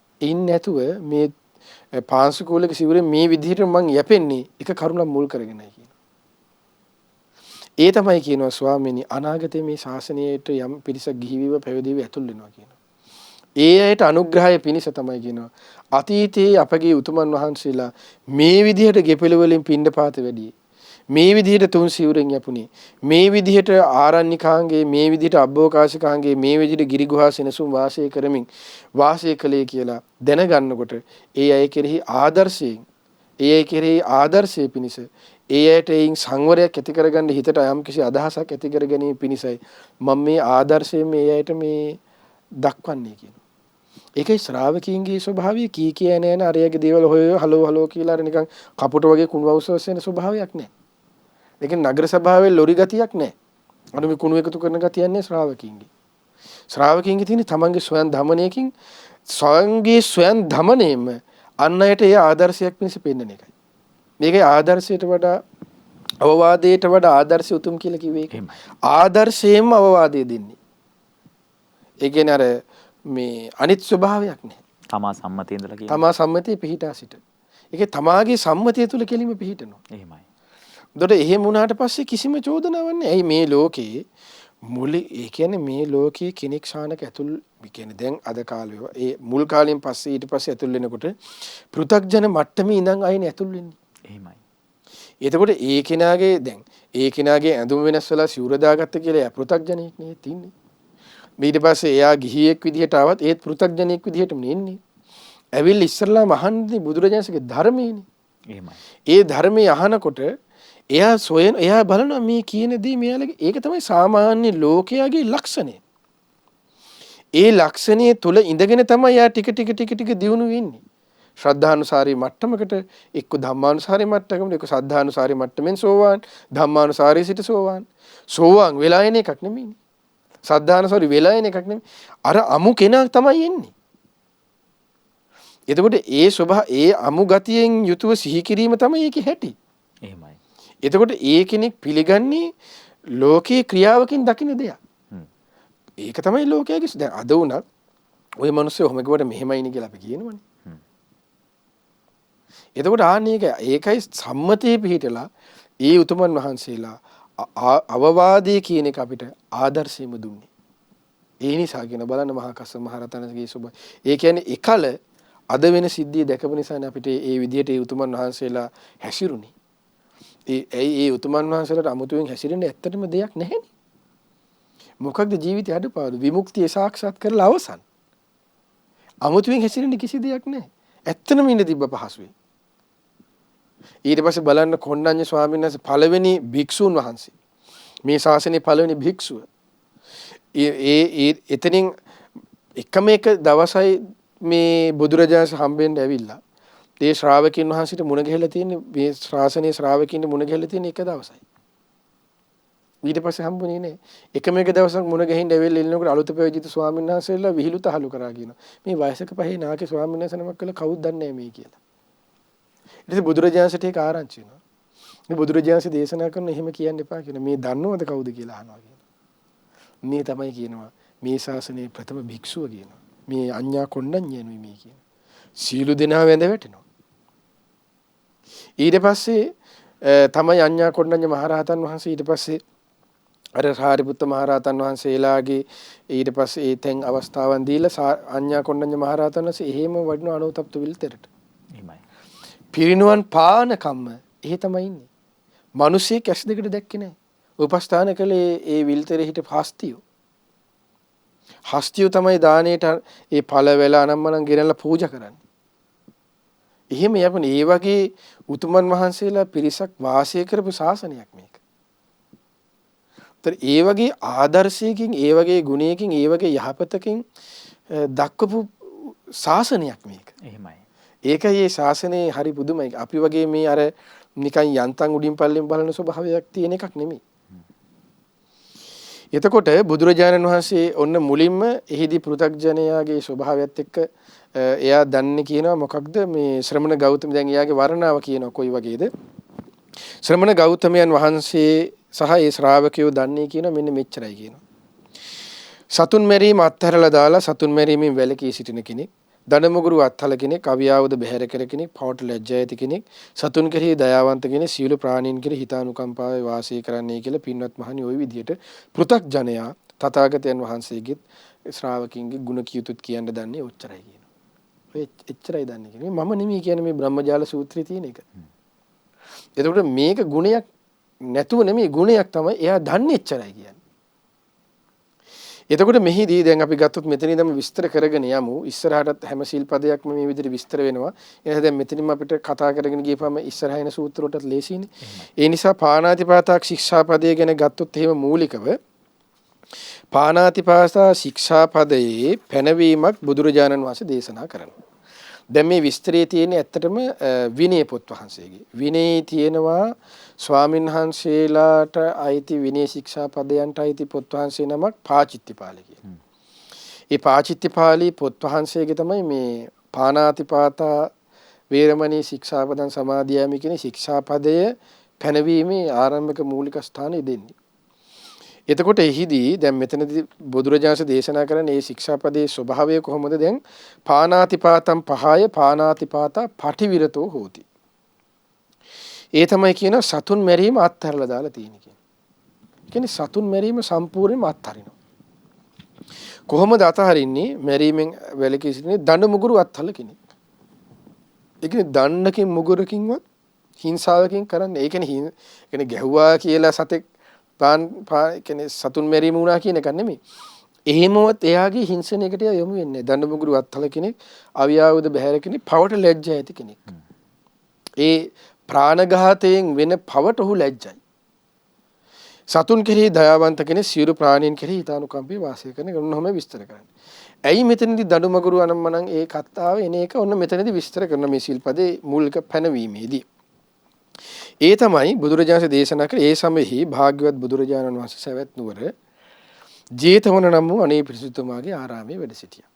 නැතුව මේ පාංශු කුලක සිවුරේ මේ විදිහට මං යැපෙන්නේ එක කරුණක් මුල් කරගෙනයි කියනවා. ඒ තමයි කියනවා ස්වාමීනි අනාගතයේ මේ ශාසනයට යම් පිරිසක් ගිහිවිව පැවිදිව ඇතුල් වෙනවා කියනවා. ඒ අයට අනුග්‍රහය පිණිස තමයි කියනවා. අතීතයේ අපගේ උතුමන් වහන්සේලා මේ විදිහට ගෙපෙළ වලින් පින්ඩපාත වැඩි. මේ විදිහට තුන් සිවුරෙන් යපුණේ. මේ විදිහට ආරණ්‍යකාංගේ මේ විදිහට අබ්බෝකාශිකාංගේ මේ විදිහට ගිරිගුහා සෙනසුන් වාසය කරමින් වාසය කළේ කියලා දැනගන්නකොට ඒ අය කෙරෙහි ආදර්ශයේ පිණිස ඒ අයට එයින් සංවරයක් ඇති කරගන්න හිතට යම් කිසි අදහසක් ඇති කර ගැනීම පිණිසයි මම මේ ආදර්ශයෙන් මේ අයට මේ දක්වන්නේ කියනවා. ඒකයි ශ්‍රාවකීන්ගේ ස්වභාවය කී නෑන අරයාගේ දේවල් හොය හලෝ කියලා අර නිකන් කපුට වගේ කුණුවවුස් වෙන ස්වභාවයක් නෑ. ඒක නගර සභාවේ ලොරි ගතියක් නෑ. අර මේ කුණු එකතු කරන ගතියක් නෑ ශ්‍රාවකීන්ගේ. ශ්‍රාවකීන්ගේ තියෙන තමන්ගේ ස්වයන් ධමනයකින් ස්වයන් ධමනයෙම අන් අයට ඒ ආදර්ශයක් පිණිස පෙන්වන එකයි. මේකේ ආදර්ශයට වඩා අවවාදයට වඩා ආදර්ශය උතුම් කියලා කිව්වේ ඒක. ආදර්ශයෙන්ම අවවාදය දෙන්නේ. ඒ කියන්නේ අර මේ අනිත් ස්වභාවයක් නෑ. තමා සම්මතිය ඉඳලා කියන්නේ. තමා සම්මතිය පිහිටා සිට. ඒකේ තමාගේ සම්මතිය තුල කෙලින්ම පිහිටනවා. එහෙමයි. දොඩ එහෙම වුණාට පස්සේ කිසිම චෝදනාවක් නැහැ. ඇයි මේ ලෝකේ ඒ කියන්නේ මේ ලෝකයේ කෙනෙක් ශානක ඇතුල් කියන්නේ දැන් අද කාලේ ඒ මුල් කාලෙන් පස්සේ ඊට පස්සේ ඇතුල් වෙනකොට පෘථග්ජන මට්ටමේ ඉඳන් ආයෙත් ඇතුල් වෙන්නේ. එහෙමයි. එතකොට ඒ කෙනාගේ දැන් ඒ කෙනාගේ ඇඳුම වෙනස් වෙලා සිවුර දාගත්ත කියලා එයා පෘථග්ජනෙක් නේ තින්නේ. ඊට පස්සේ එයා ගිහියෙක් විදිහට ආවත් ඒත් පෘථග්ජනෙක් විදිහටම නෙන්නේ. ඇවිල්ලා ඉස්සරලාම අහන්නේ බුදුරජාණන්සේගේ ධර්මයේනේ. එහෙමයි. ඒ ධර්මයේ අහනකොට එයා බලනවා මේ කියන දේ මෙයාලගේ ඒක තමයි සාමාන්‍ය ලෝකයාගේ ලක්ෂණය. ඒ ලක්ෂණයේ තුල ඉඳගෙන තමයි යා ටික දියුණු වෙන්නේ. ශ්‍රද්ධානුසාරී මට්ටමකට එක්ක ධම්මානුසාරී මට්ටමකට එක්ක සද්ධානුසාරී මට්ටමෙන් සෝවාන් ධම්මානුසාරී සිට සෝවාන් වෙලා එන එකක් නෙමෙයි. සද්ධානුසාරී වෙලා එන එකක් නෙමෙයි. අර අමු කෙනා තමයි එන්නේ. එතකොට ඒ අමු ගතියෙන් යුතුව සිහි කිරීම තමයි ඒකේ හැටි. එහෙමයි. එතකොට ඒ කෙනෙක් පිළිගන්නේ ලෝකේ ක්‍රියාවකින් දකින්න දෙයක්. ඒක තමයි ලෝකයේ දැන් අද උනත් ওই මිනිස්සු ඔහොම කිව්වට මෙහෙමයිනි කියලා අපි කියනවනේ. එතකොට ඒකයි සම්මතයේ පිහිටලා ඒ උතුමන් වහන්සේලා අවවාදයේ කියන එක අපිට ආදර්ශයෙන්ම දුන්නේ. ඒ නිසා කියන බලන්න මහා කස්සප මහ රහතන්ගේ සුභ. ඒ කියන්නේ එකල අද වෙන සිද්ධිය දැකපු නිසානේ අපිට ඒ විදිහට ඒ උතුමන් වහන්සේලා හැසිරුනේ. ඒ උතුමන් වහන්සේලාට අමුතුවෙන් හැසිරෙන්න ඇත්තටම දෙයක් නැහැනේ. මොකක්ද ජීවිතය අඩපාඩු විමුක්තිය සාක්ෂාත් කරලා අවසන්. අමුතුවෙන් හැසිරෙන්න කිසි දෙයක් නැහැ. ඇත්තටම ඉන්න තිබ්බ පහසුවේ. ඊට පස්සේ බලන්න කොණ්ඩඤ්ඤ ස්වාමීන් වහන්සේ පළවෙනි භික්ෂුන් වහන්සේ. මේ ශාසනයේ පළවෙනි භික්ෂුව. එතනින් එකම එක දවසයි මේ බුදුරජාණන් හම්බෙන්න ඇවිල්ලා. ඒ ශ්‍රාවකින් වහන්සේට මුණ ගැහිලා තියෙන්නේ මේ ශාසනයේ ශ්‍රාවකින් මුණ ගැහිලා තියෙන එක දවසයි. ඊට පස්සේ හම්බුනේ නෑ. එකම එක දවසක් මුණ ගැහින්න ඇවිල්ලා ඉන්නකොට අලුත පැවිදිච්ච ස්වාමීන් වහන්සේලා විහිළු තහළු කරා කියනවා. මේ වයසක පහේ නාකේ ස්වාමීන් වහන්සේ නමක් කළා කවුද දන්නේ මේ කියලා. ඊට පස්සේ බුදුරජාණන්සේට ඒක ආරංචි වෙනවා. මේ බුදුරජාණන්සේ දේශනා කරන එහෙම කියන්න එපා කියන මේ දන්නවද කවුද කියලා අහනවා කියනවා. මේ තමයි කියනවා මේ ශාසනයේ ප්‍රථම භික්ෂුව කියනවා. මේ අඤ්ඤා කොණ්ඩඤ්ඤයනුයි මේ කියනවා. සීළු දෙනා වැඳ වැටෙනවා. ඊට පස්සේ තමයි අඤ්ඤා කොණ්ඩඤ්ඤ මහරහතන් වහන්සේ ඊට පස්සේ අර සාරිපුත්ත මහරහතන් වහන්සේලාගේ ඊට පස්සේ ඒ තෙන් අවස්ථාවන් දීලා අඤ්ඤා කොණ්ඩඤ්ඤ මහරහතන් වහන්සේ එහෙම වඩින අනෝතප්ත විල්තරට. එහෙමයි. පිරිනුවන් පාන කම්ම එහෙ තමයි ඉන්නේ. මිනිස්සේ කැස් දෙකට දැක්කේ නැහැ. උපස්ථාන කළේ ඒ විල්තරේ හිටපු හස්තියෝ. හස්තියෝ තමයි දාණයට ඒ ඵල වේල අනම්මනම් ගෙනල්ලා පූජා කරන්නේ. එහෙම යපනේ ඒ වගේ උතුමන් වහන්සේලා පිරිසක් වාසය කරපු ශාසනයක් මේක. ඒ වගේ ආදර්ශයකින් ඒ වගේ ගුණයකින් ඒ වගේ යහපතකින් දක්වපු ශාසනයක් මේක. එහෙමයි. ඒකයි මේ ශාසනයේ හරි පුදුමයි. අපි වගේ මේ අර නිකන් යන්තම් උඩින් පල්ලෙන් බලන ස්වභාවයක් තියෙන එකක් නෙමෙයි. එතකොට බුදුරජාණන් වහන්සේ ඔන්න මුලින්ම එහිදී පෘථග්ජනයාගේ ස්වභාවයත් එක්ක එයා දන්නේ කියනවා මොකක්ද මේ ශ්‍රමණ ගෞතම දැන් එයාගේ වර්ණාව කියනවා කොයි වගේද ශ්‍රමණ ගෞතමයන් වහන්සේ සහ ඒ ශ්‍රාවකයෝ දන්නේ කියනවා මෙන්න මෙච්චරයි කියනවා. සතුන් මැරීම අත්හැරලා දාලා සතුන් මැරීමෙන් වැළකී සිටින කෙනෙක්, දඩමුගුරු අත්හල කෙනෙක්, අවියාවද බැහැර කර කෙනෙක්, පවට ලැජ්ජා ඇති කෙනෙක්, සතුන් කෙරෙහි දයාවන්ත කෙනෙක්, සියලු ප්‍රාණීන් කෙරෙහි හිතානුකම්පාවේ වාසය කරන්නයි කියලා පින්වත් මහණි ওই විදිහට පෘථග්ජනයා තථාගතයන් වහන්සේගේ ශ්‍රාවකින්ගේ ගුණ කියුතුත් කියන්න දන්නේ ඔච්චරයි කියනවා. ඔය එච්චරයි දන්නේ කියන්නේ මම නෙමෙයි කියන්නේ මේ බ්‍රහ්මජාල සූත්‍රයේ තියෙන එක. එතකොට මේක ගුණයක් නැතුව නෙමෙයි ගුණයක් තමයි එයා දන්නේ එච්චරයි කියන්නේ. එතකොට මෙහිදී දැන් අපි ගත්තොත් මෙතන ඉඳන් විස්තර කරගෙන යමු. ඉස්සරහටත් හැම සිල්පදයක්ම මේ විදිහට විස්තර වෙනවා. එහෙනම් දැන් මෙතනින්ම අපිට කතා කරගෙන ගියපම ඉස්සරහ එන සූත්‍ර වලටත් ලේසියිනේ. ඒ නිසා පාණාතිපාතා ශික්ෂාපදය ගැන ගත්තොත් එහෙම මූලිකව පාණාතිපාතා ශික්ෂාපදයේ පැනවීමක් බුදුරජාණන් වහන්සේ දේශනා කරනවා. දැන් මේ විස්තරයේ තියෙන ඇත්තටම විනය පොත් වහන්සේගේ. විනයේ තියෙනවා ස්වාමින්වහන්සේලාට අයිති විනය ශික්ෂාපදයන්ට අයිති පොත් වහන්සේ නමක් පාචිත්තිපාලි කියන. ඒ පාචිත්තිපාලි පොත් වහන්සේගේ තමයි මේ පාණාතිපාතා වේරමණී ශික්ෂාපදං සමාදියාමි කියන ශික්ෂාපදය පැනවීමේ ආරම්භක මූලික ස්ථානය දෙන්නේ. එතකොට එහිදී දැන් මෙතනදී බුදුරජාණන් දේශනා කරන මේ ශික්ෂාපදයේ ස්වභාවය කොහොමද දැන් පාණාතිපාතම් පහය පාණාතිපාතා පටිවිරතෝ හෝති. ඒ තමයි කියන සතුන් මැරීම අත්හැරලා දාලා තියෙන කියන්නේ. ඒ කියන්නේ සතුන් මැරීම සම්පූර්ණයෙන්ම අත්හරිනවා. කොහොමද අත්හරින්නේ? මැරීමෙන් වැළකී සිටින්නේ දඬු මුගුරු අත්හල කෙනෙක්. ඒ කියන්නේ දණ්ඩකින් මුගුරකින්වත් හිංසාවකින් කරන්නේ. ඒ කියන්නේ ගැහුවා කියලා සතෙක් කියන්නේ සතුන් මැරීම වුණා කියන එක නෙමෙයි. එහෙමවත් එයාගේ හිංසනයකට යොමු වෙන්නේ. දඬුමුගුරු අත්හල කෙනෙක්, අවියාවුද බහැර කෙනෙක්, පවට ලැජ්ජා ඇති කෙනෙක්. ඒ ප්‍රාණඝාතයෙන් වෙන පවට ඔහු ලැජ්ජයි. සතුන් කෙරෙහි දයාවන්ත කෙනෙක් සියලු ප්‍රාණීන් කෙරෙහි හිතානුකම්පී වාසය කරන ගොන්නොම විස්තර කරන්නේ. ඇයි මෙතනදී දඬුමගුරු අනම්මනම් ඒ කතාව එන එක ඔන්න මෙතනදී විස්තර කරන මේ සිල්පදේ මූලික පැනවීමේදී. ඒ තමයි බුදුරජාණන් දේශනා කර ඒ සමෙහි භාග්‍යවත් බුදුරජාණන් වහන්සේ සවැත් නුවර ජේතවන නම් වූ අනේ පිරිසුතුමාගේ ආරාමයේ වැඩ සිටියා.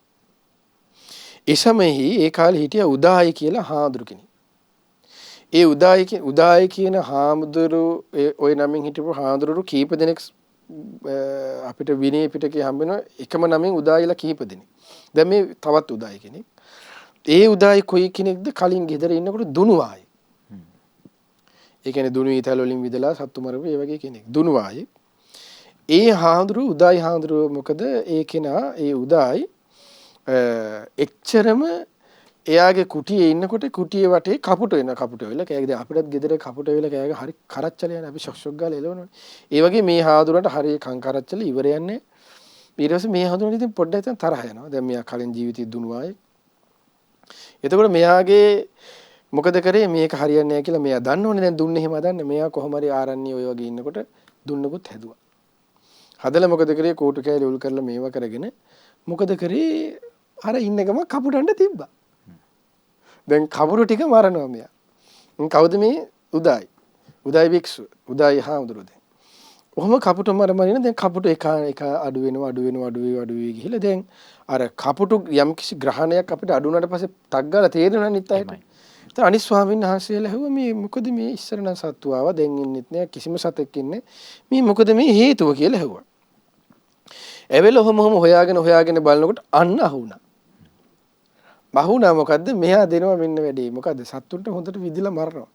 ඒ සමෙහි ඒ කාලේ හිටියා උදායි කියලා හාමුදුරු කෙනෙක්. ඒ උදායි කියන හාමුදුරු ඔය නමින් හිටපු හාමුදුරු කීප දෙනෙක් අපිට විනය පිටකේ හම්බ වෙනවා එකම නමින් උදායිලා කීප දෙනෙක්. දැන් මේ තවත් උදායි කෙනෙක්. ඒ උදායි කොයි කෙනෙක්ද කලින් ගෙදර ඉන්නකොට දුනුවායි. ඒ කියන්නේ දුනු ඊතල වලින් විදලා සත්තු මරපු ඒ වගේ කෙනෙක්. දුනුවායි. ඒ හාමුදුරු උදායි හාමුදුරු මොකද ඒ කෙනා ඒ උදායි එච්චරම එයාගේ කුටියේ ඉන්නකොට කුටියේ වටේ කපුට වෙලා කෑගද අපිටත් ගෙදර කපුට වෙලා කෑග හරි කරච්චල යන අපි ෂොක් ගාලා එලවනවනේ. ඒ වගේ මේ හාමුදුරන්ට හරි කං කරච්චල ඉවර යන්නේ. ඊට පස්සේ මේ හාමුදුරන් ඉතින් පොඩ්ඩක් හිතන් තරහ යනවා. දැන් මෙයා කලින් ජීවිතේ දුනුවායි. එතකොට මෙයාගේ මොකද කරේ මේක හරියන්නේ නැහැ කියලා මෙයා දන්නවනේ දැන් දුන්නේ එහෙම හදන්න. මෙයා කොහොම හරි ආරණ්‍ය ඔය වගේ ඉන්නකොට දුන්නකුත් හැදුවා. හදලා මොකද කරේ කෝටු කෑලි උල් කරලා මේවා කරගෙන මොකද කරේ අර ඉන්න ගම කපුටන්ට තිබ්බා. දැන් කපුරු ටික මරනවා මෙයා. කවුද මේ උදායි? උදායි වික්ෂු. උදායි හාමුදුරුවෝ දැන්. ඔහොම කපුට මරමරින දැන් කපුට එක අඩු වෙනවා ගිහිල්ලා දැන් අර කපුටු යම් කිසි ග්‍රහණයක් අපිට අඩු වුණාට පස්සේ ටක් ගාලා තේරෙනවා නිත් අයට. ඉතින් අනිත් ස්වාමීන් වහන්සේලා ඇහුවා මේ මොකද මේ ඉස්සර නම් සත්තු ආවා දැන් ඉන්නෙත් නෑ කිසිම සතෙක් ඉන්නේ. මේ මොකද මේ හේතුව කියලා ඇහුවා. එවෙල ඔහොම හොයාගෙන බලනකොට අන්න අහුණා. බහුණා මොකද්ද? මෙහා දෙනවා මෙන්න වැඩේ. මොකද්ද? සත්තුන්ට හොඳට විදිලා මරනවා.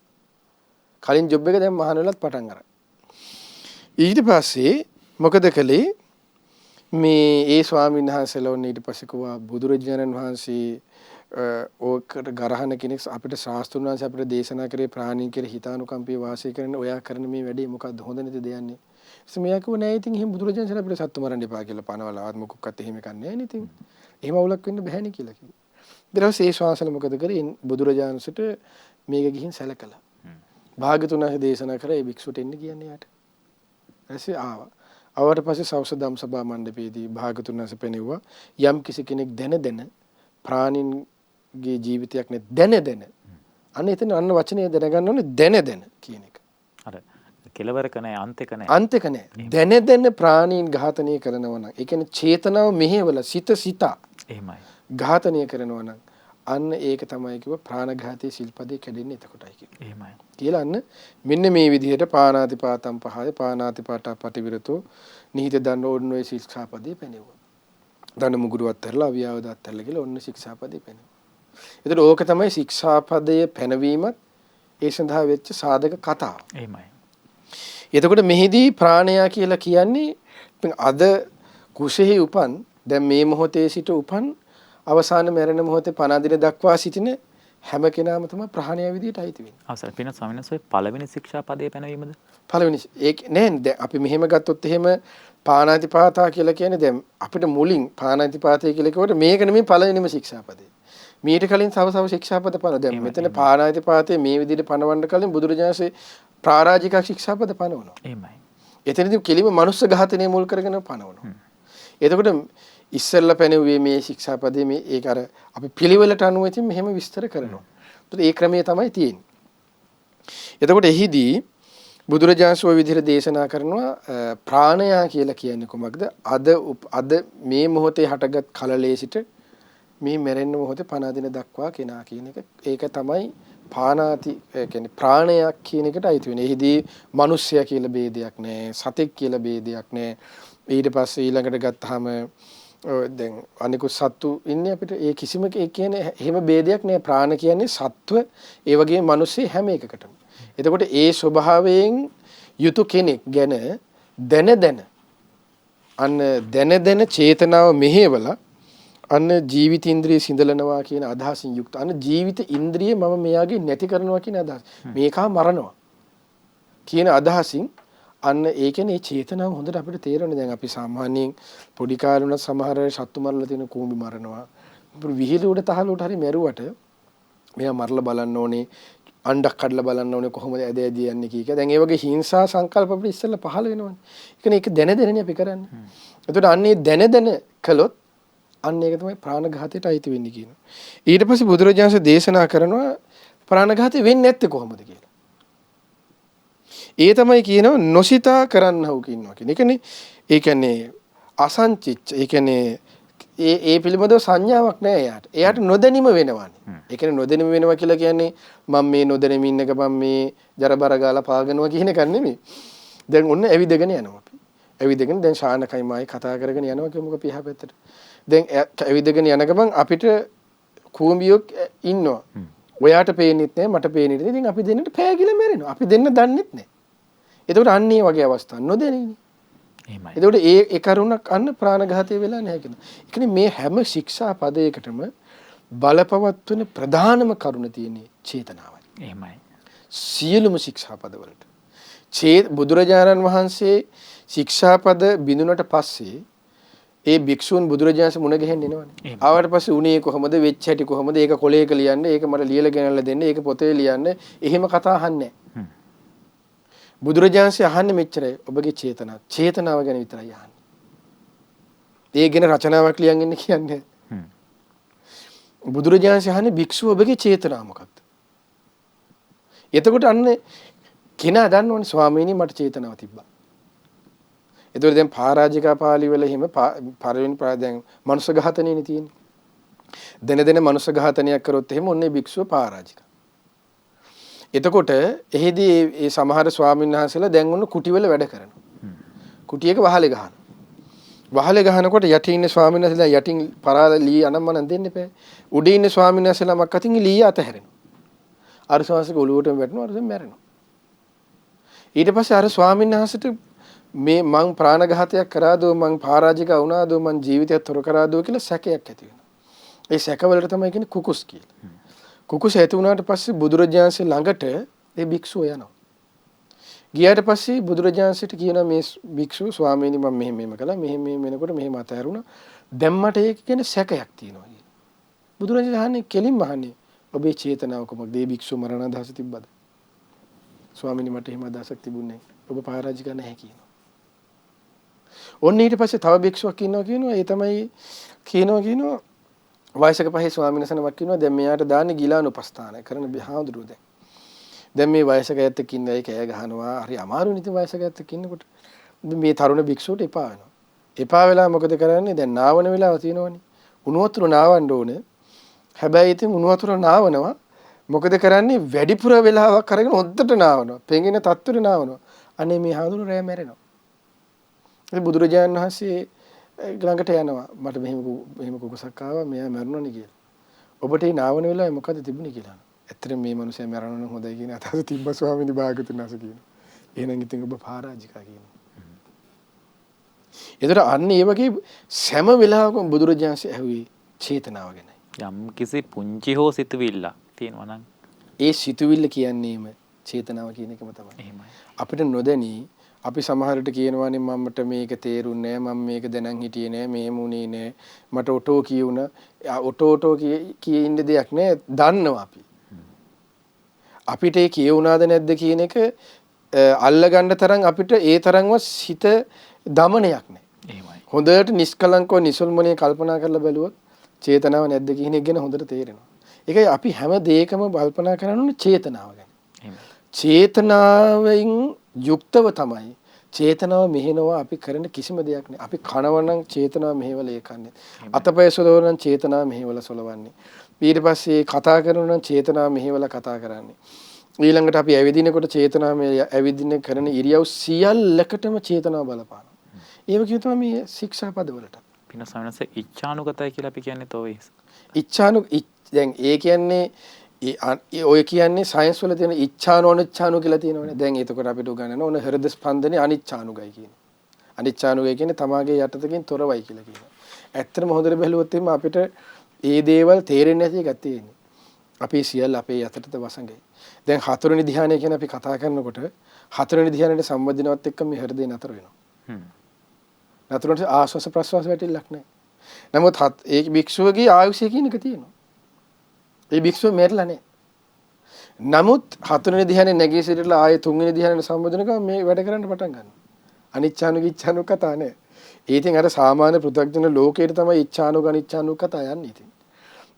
කලින් ජොබ් එක දැන් මහාන වෙලත් පටන් අරන්. ඊට පස්සේ මොකද කළේ? මේ ඒ ස්වාමීන් වහන්සේලා ඔන්න ඊට පස්සේ කිව්වා බුදුරජාණන් වහන්සේ ඕකට ගරහන කෙනෙක් අපිට ශාස්ත්‍රුන් වහන්සේ අපිට දේශනා කරේ ප්‍රාණීන් කෙරෙහි හිතානුකම්පී වාසය කරන ඔයා කරන මේ වැඩේ මොකද්ද? හොඳ නැති දෙයන්නේ. ඉතින් මෙයා කිව්වා නෑ ඉතින් එහෙම බුදුරජාණන් වහන්සේ අපිට සත්තු මරන්න එපා කියලා පනවලා ආත් මොකක්වත් එහෙම කන්නේ නෑනේ ඉතින්. එහෙම අවුලක් වෙන්න බෑනේ කියලා කිව්වා. ඊට පස්සේ ඒ ශාසන මොකද කරේ? බුදුරජාණන්සට මේක ගිහින් සැලකලා. භාග්‍යතුන් වහන්සේ දේශනා කරා ඒ භික්ෂුවට එන්න කියන්නේ යාට. ඊපස්සේ ආවා. ආවට පස්සේ සවස ධම් සභා මණ්ඩපයේදී භාග්‍යතුන් වහන්සේ පෙනෙව්වා යම් කිසි කෙනෙක් දැන ප්‍රාණින්ගේ ජීවිතයක් නේ දැන අන්න එතන අන්න වචනේ දැනගන්න ඕනේ දැන කියන එක. අර කෙලවරක නැහැ අන්තික නැහැ. දැන ප්‍රාණීන් ඝාතනය කරනවා නම් ඒ කියන්නේ චේතනාව මෙහෙवला සිතා එහෙමයි. ඝාතනය කරනවා නම් අන්න ඒක තමයි කිව්ව ප්‍රාණඝාතයේ සිල්පදේ කැඩෙන්නේ එතකොටයි කිව්වේ. එහෙමයි. කියලා අන්න මෙන්න මේ විදිහට පානාතිපාතම් පහය පානාතිපාතා පටිවිරතෝ නිහිත දන්න ඕන්න ඔය ශික්ෂාපදේ පැනෙවුවා. දන්න මුගුරුවත් ඇරලා අවියාවදත් ඇරලා කියලා ඔන්න ශික්ෂාපදේ පැනෙවුවා. එතකොට ඕක තමයි ශික්ෂාපදයේ පැනවීමත් ඒ සඳහා වෙච්ච සාධක කතාව. එහෙමයි. එතකොට මෙහිදී ප්‍රාණයා කියලා කියන්නේ අද කුසෙහි උපන් දැන් මේ මොහොතේ සිට උපන් අවසාන මරණ මොහොතේ පණ දින දක්වා සිටින හැම කෙනාම තමයි ප්‍රහාණය විදියට අයිති වෙන්නේ. අවසන් පින ස්වාමීන් වහන්සේ පළවෙනි ශික්ෂාපදයේ පැනවීමද? පළවෙනි ඒක නෑ දැන් අපි මෙහෙම ගත්තොත් එහෙම පාණාතිපාතා කියලා කියන්නේ දැන් අපිට මුලින් පාණාතිපාතය කියලා කිව්වට මේක නෙමෙයි පළවෙනිම ශික්ෂාපදේ. මීට කලින් තව ශික්ෂාපද පන දැන් මෙතන පාණාතිපාතයේ මේ විදිහට පනවන්න කලින් බුදුරජාණන්සේ ප්‍රාරාජික ශික්ෂාපද පනවනවා. එහෙමයි. එතනදී කෙලිම මනුස්ස ඝාතනය මුල් කරගෙන පනවනවා. එතකොට ඉස්සෙල්ලා පැනෙව්වේ මේ ශික්ෂාපදයේ මේ ඒක අර අපි පිළිවෙලට අනුව ඉතින් මෙහෙම විස්තර කරනවා. ඒත් ඒ ක්‍රමයේ තමයි තියෙන්නේ. එතකොට එහිදී බුදුරජාණන් ওই විදිහට දේශනා කරනවා ප්‍රාණයා කියලා කියන්නේ කොමක්ද? අද මේ මොහොතේ හටගත් කලලේ සිට මේ මැරෙන්න මොහොතේ පණ දින දක්වා කෙනා කියන එක ඒක තමයි පානාති කියන්නේ ප්‍රාණයක් කියන එකට අයිති වෙන්නේ. එහිදී මිනිස්සයා කියලා ભેදයක් නැහැ, සතෙක් කියලා ભેදයක් නැහැ. ඊට පස්සේ ඊළඟට ගත්තාම දැන් අනිකුත් සත්තු ඉන්නේ අපිට ඒ කිසිම ඒ කියන්නේ එහෙම ભેදයක් නෑ. ප්‍රාණ කියන්නේ සත්ව ඒ වගේම මිනිස්සේ හැම එකකටම. එතකොට ඒ ස්වභාවයෙන් යුතු කෙනෙක් ගැන දැන චේතනාව මෙහෙवला අන්න ජීවිත ඉන්ද්‍රිය සිඳලනවා කියන අදහසින් යුක්ත. අන්න ජීවිත ඉන්ද්‍රිය මම මෙයාගේ නැති කරනවා කියන අදහස. මේකා මරනවා කියන අදහසින් අන්න ඒ කියන්නේ මේ චේතනාව හොඳට අපිට තේරෙන්නේ. දැන් අපි සාමාන්‍යයෙන් පොඩි කාලේ උනත් සමහර අය සත්තු මරලා තියෙන කූඹි මරනවා. විහිළු උඩ තහලුවට හරි මැරුවට මෙයා මරලා බලන්න ඕනේ, අණ්ඩක් කඩලා බලන්න ඕනේ කොහොමද ඇද ඇදී යන්නේ කීක. දැන් ඒ වගේ හිංසා සංකල්ප අපිට ඉස්සෙල්ලා පහළ වෙනවනේ. ඒක දැන දැනනේ අපි කරන්නේ. එතකොට අන්නේ දැන දැන කළොත් අන්න ඒක තමයි ප්‍රාණඝාතයට අයිති වෙන්නේ කියනවා. ඊට පස්සේ බුදුරජාණන් වහන්සේ දේශනා කරනවා ප්‍රාණඝාතය වෙන්නේ නැත්තේ කොහොමද කියලා. ඒ තමයි කියනවා නොසිතා කරන්නව කියනවා කියන. ඒ කියන්නේ අසංචිච්ච. ඒ කියන්නේ ඒ පිළිබඳව සංඥාවක් නැහැ එයාට. එයාට නොදැනීම වෙනවානේ. ඒ කියන්නේ නොදැනීම වෙනවා කියලා කියන්නේ මම මේ නොදැනීම ඉන්නක මම මේ ජරබර ගාලා පාගනවා කියන එක නෙමෙයි. දැන් ඔන්න ඇවිදගෙන යනවා අපි. ඇවිදගෙන දැන් ශානකයි මායි කතා කරගෙන යනවා කියමුක පියා පැත්තට. දැන් ඇවිදගෙන යන ගමන් අපිට කූඹියක් ඉන්නවා. ඔයාට පේන්නෙත් නැහැ මට පේන්නෙත් නැහැ. ඉතින් අපි දෙන්නට පෑගිලා මැරෙනවා. අපි දෙන්න දන්නෙත් නැහැ. එතකොට අන්න ඒ වගේ අවස්ථා නොදැනීනේ. එහෙමයි. එතකොට ඒ කරුණක් අන්න ප්‍රාණඝාතය වෙලා නැහැ කියනවා. ඒ කියන්නේ මේ හැම ශික්ෂා පදයකටම බලපවත්වන ප්‍රධානම කරුණ තියෙන්නේ චේතනාවයි. එහෙමයි. සියලුම ශික්ෂා පදවලට බුදුරජාණන් වහන්සේ ශික්ෂාපද බිඳුනට පස්සේ ඒ භික්ෂූන් බුදුරජාණන් මුණ ගැහෙන්න එනවනේ. ආවට පස්සේ උනේ කොහොමද වෙච්ච හැටි කොහොමද ඒක කොලේක ලියන්නේ ඒක මට ලියලා ගෙනල්ලා දෙන්න ඒක පොතේ ලියන්න එහෙම කතා අහන්නේ නැහැ. බුදුරජාණන්සේ අහන්නේ මෙච්චරයි ඔබගේ චේතනාව ගැන විතරයි අහන්නේ. ඒ ගැන රචනාවක් ලියන් ඉන්න කියන්නේ. බුදුරජාණන්සේ අහන්නේ භික්ෂුව ඔබගේ චේතනාව මොකක්ද? එතකොට අන්න කෙනා දන්නවනේ ස්වාමීනි මට චේතනාව තිබ්බා. එතකොට දැන් පරාජිකා පාළි වල එහෙම පළවෙනි දැන් මනුෂ්‍ය ඝාතනයනේ තියෙන්නේ. දැන මනුෂ්‍ය ඝාතනයක් කරොත් එහෙම ඔන්නේ භික්ෂුව පරාජිකා. එතකොට එහෙදී ඒ සමහර ස්වාමීන් වහන්සේලා දැන් ඔන්න කුටිවල වැඩ කරනවා. කුටියක වහලේ ගහනවා. වහලේ ගහනකොට යටින් ඉන්න ස්වාමීන් වහන්සේලා යටින් පරාද ලී අනම්මනම් දෙන්න එපා. උඩින් ඉන්න ස්වාමීන් වහන්සේලාමක් අතින් ලී අතහැරෙනවා. අර ස්වාමීන්ගේ ඔළුවටම වැටෙනවා අර මැරෙනවා. ඊට පස්සේ අර ස්වාමීන් වහන්සේට මේ මං ප්‍රාණඝාතයක් කරාදෝ මං පරාජිකා වුණාදෝ මං ජීවිතයත් තොර කරාදෝ කියලා සැකයක් ඇති වෙනවා. ඒ සැකවලට තමයි කියන්නේ කුකුස් කියලා. කුකුස් ඇති වුණාට පස්සේ බුදුරජාණන්සේ ළඟට ඒ භික්ෂුව යනවා. ගියාට පස්සේ බුදුරජාණන්සේට කියනවා මේ භික්ෂුව ස්වාමීනි මම මෙහෙම කළා මෙහෙම වෙනකොට මෙහෙම අතහැරුණා. දැන් මට ඒක ගැන සැකයක් තියෙනවා කියලා. බුදුරජාණන් අහන්නේ කෙලින්ම අහන්නේ ඔබේ චේතනාව කොහොමද? මේ භික්ෂුව මරණ අදහස තිබ්බද? ස්වාමීනි මට එහෙම අදහසක් තිබුණේ නැහැ. ඔබ පරාජිකා නැහැ කියනවා. ඔන්න ඊට පස්සේ තව භික්ෂුවක් කියනවා ඒ තමයි කියනවා වයසක පහේ ස්වාමීන් වහන්සේනමක් කියනවා දැන් මෙයාට දාන්නේ ගිලානුපස්ථාන කරන බහාඳුරු දැන් මේ වයසක ඇත්තක ඉන්න අය කෑ ගහනවා හරි අමාරුයි ඉතින් වයසක ඇත්තක ඉන්නකොට මේ තරුණ භික්ෂුවට එපා වෙනවා. එපා වෙලා මොකද කරන්නේ? දැන් නාවන වෙලාව තියෙනවනේ. උණු වතුර නාවන්න ඕනේ. හැබැයි ඉතින් උණු වතුර නාවනවා මොකද කරන්නේ? වැඩිපුර වෙලාවක් අරගෙන හොද්දට නාවනවා. පෙඟින තත්ත්වෙට නාවනවා. අනේ මේ හාමුදුරු රෑ මැරෙනවා. ඒ බුදුරජාණන් වහන්සේ ළඟට යනවා. මට මෙහෙම කුකුසක් ආවා මෙයා මැරුණානේ කියලා. ඔබට ඒ නාවන වෙලාවේ මොකද තිබුණේ කියලා. ඇත්තටම මේ මිනිහා මැරෙනවා නම් හොඳයි කියන අදහස තිබ්බ ස්වාමීනි භාගතුන් වහන්සේ කියනවා. එහෙනම් ඉතින් ඔබ පරාජිකා කියනවා. ඒතර අන්න ඒ වගේ සෑම වෙලාවකම බුදුරජාණන්සේ ඇහුවේ චේතනාව ගැනයි. යම් කිසි පුංචි හෝ සිතුවිල්ල තියෙනවා නම් ඒ සිතුවිල්ල කියන්නේම චේතනාව කියන එකම තමයි. එහෙමයි. අපිට නොදැනී අපි සමහරට කියනවානේ මමට මේක තේරුන්නේ නැහැ මම මේක දැනන් හිටියේ නැහැ මේම උනේ නැහැ මට ඔටෝ කියුණා ඔටෝ කියේ ඉන්න දෙයක් නැහැ දන්නවා අපි. අපිට ඒ කියුණාද නැද්ද කියන එක අල්ලගන්න තරම් අපිට ඒ තරම්වත් හිත දමනයක් නැහැ. එහෙමයි. හොඳට නිස්කලංකව නිසල්මනේ කල්පනා කරලා බැලුවොත් චේතනාව නැද්ද කියන එක ගැන හොඳට තේරෙනවා. ඒකයි අපි හැම දෙයකම කල්පනා කරන්නේ චේතනාව ගැන. චේතනාවෙන් යුක්තව තමයි චේතනාව මෙහෙනවා අපි කරන කිසිම දෙයක් නෑ. අපි කනවනම් චේතනාව මෙහෙවල ඒකන්නේ. අතපය සොලවනම් චේතනාව මෙහෙවල සොලවන්නේ. ඊට පස්සේ කතා කරනවා චේතනාව මෙහෙවල කතා කරන්නේ. ඊළඟට අපි ඇවිදිනකොට චේතනාව මේ ඇවිදින කරන ඉරියව් සියල්ලකටම චේතනාව බලපානවා. ඒක කිය තමයි මේ ශික්ෂා පදවලට. පින සමනස ඉච්ඡානුගතයි කියලා අපි කියන්නේ තෝ දැන් ඒ කියන්නේ ඔය කියන්නේ සයන්ස් වල තියෙන ඉච්ඡානු අනිච්ඡානු කියලා තියෙනවනේ. දැන් එතකොට අපිට උගන්වන ඕන හෘද ස්පන්දනේ අනිච්ඡානුගයි කියන්නේ. අනිච්චානුගය කියන්නේ තමාගේ යටතකින් තොරවයි කියලා කියනවා. ඇත්තටම හොඳට බැලුවොත් එimhe අපිට ඒ දේවල් තේරෙන්නේ නැති එකක් තියෙන්නේ. අපි සියල්ල අපේ යටතට වසඟයි. දැන් හතරවෙනි ධ්‍යානය කියන අපි කතා කරනකොට හතරවෙනි ධ්‍යානයේ සම්බන්ධනවත් එක්ක මේ හෘදේ නතර වෙනවා. නතරට ආශ්වාස ප්‍රශ්වාස වැටිල්ලක් නැහැ. නමුත් ඒ භික්ෂුවගේ ආයුෂය කියන එක තියෙනවා. ඒ භික්ෂුව මෙරලා නැහැ. නමුත් හතරවෙනි ධ්‍යානයේ නැගී සිටලා ආයේ තුන්වෙනි ධ්‍යානයට සම්බන්ධන ගමන් මේ වැඩ කරන්න පටන් ගන්නවා. අනිච්චානුක ඉච්ඡානුක කතා නැහැ. ඒ ඉතින් අර සාමාන්‍ය පෘථග්ජන ලෝකයේ තමයි ඉච්ඡානුක අනිච්චානුක කතා යන්නේ ඉතින්.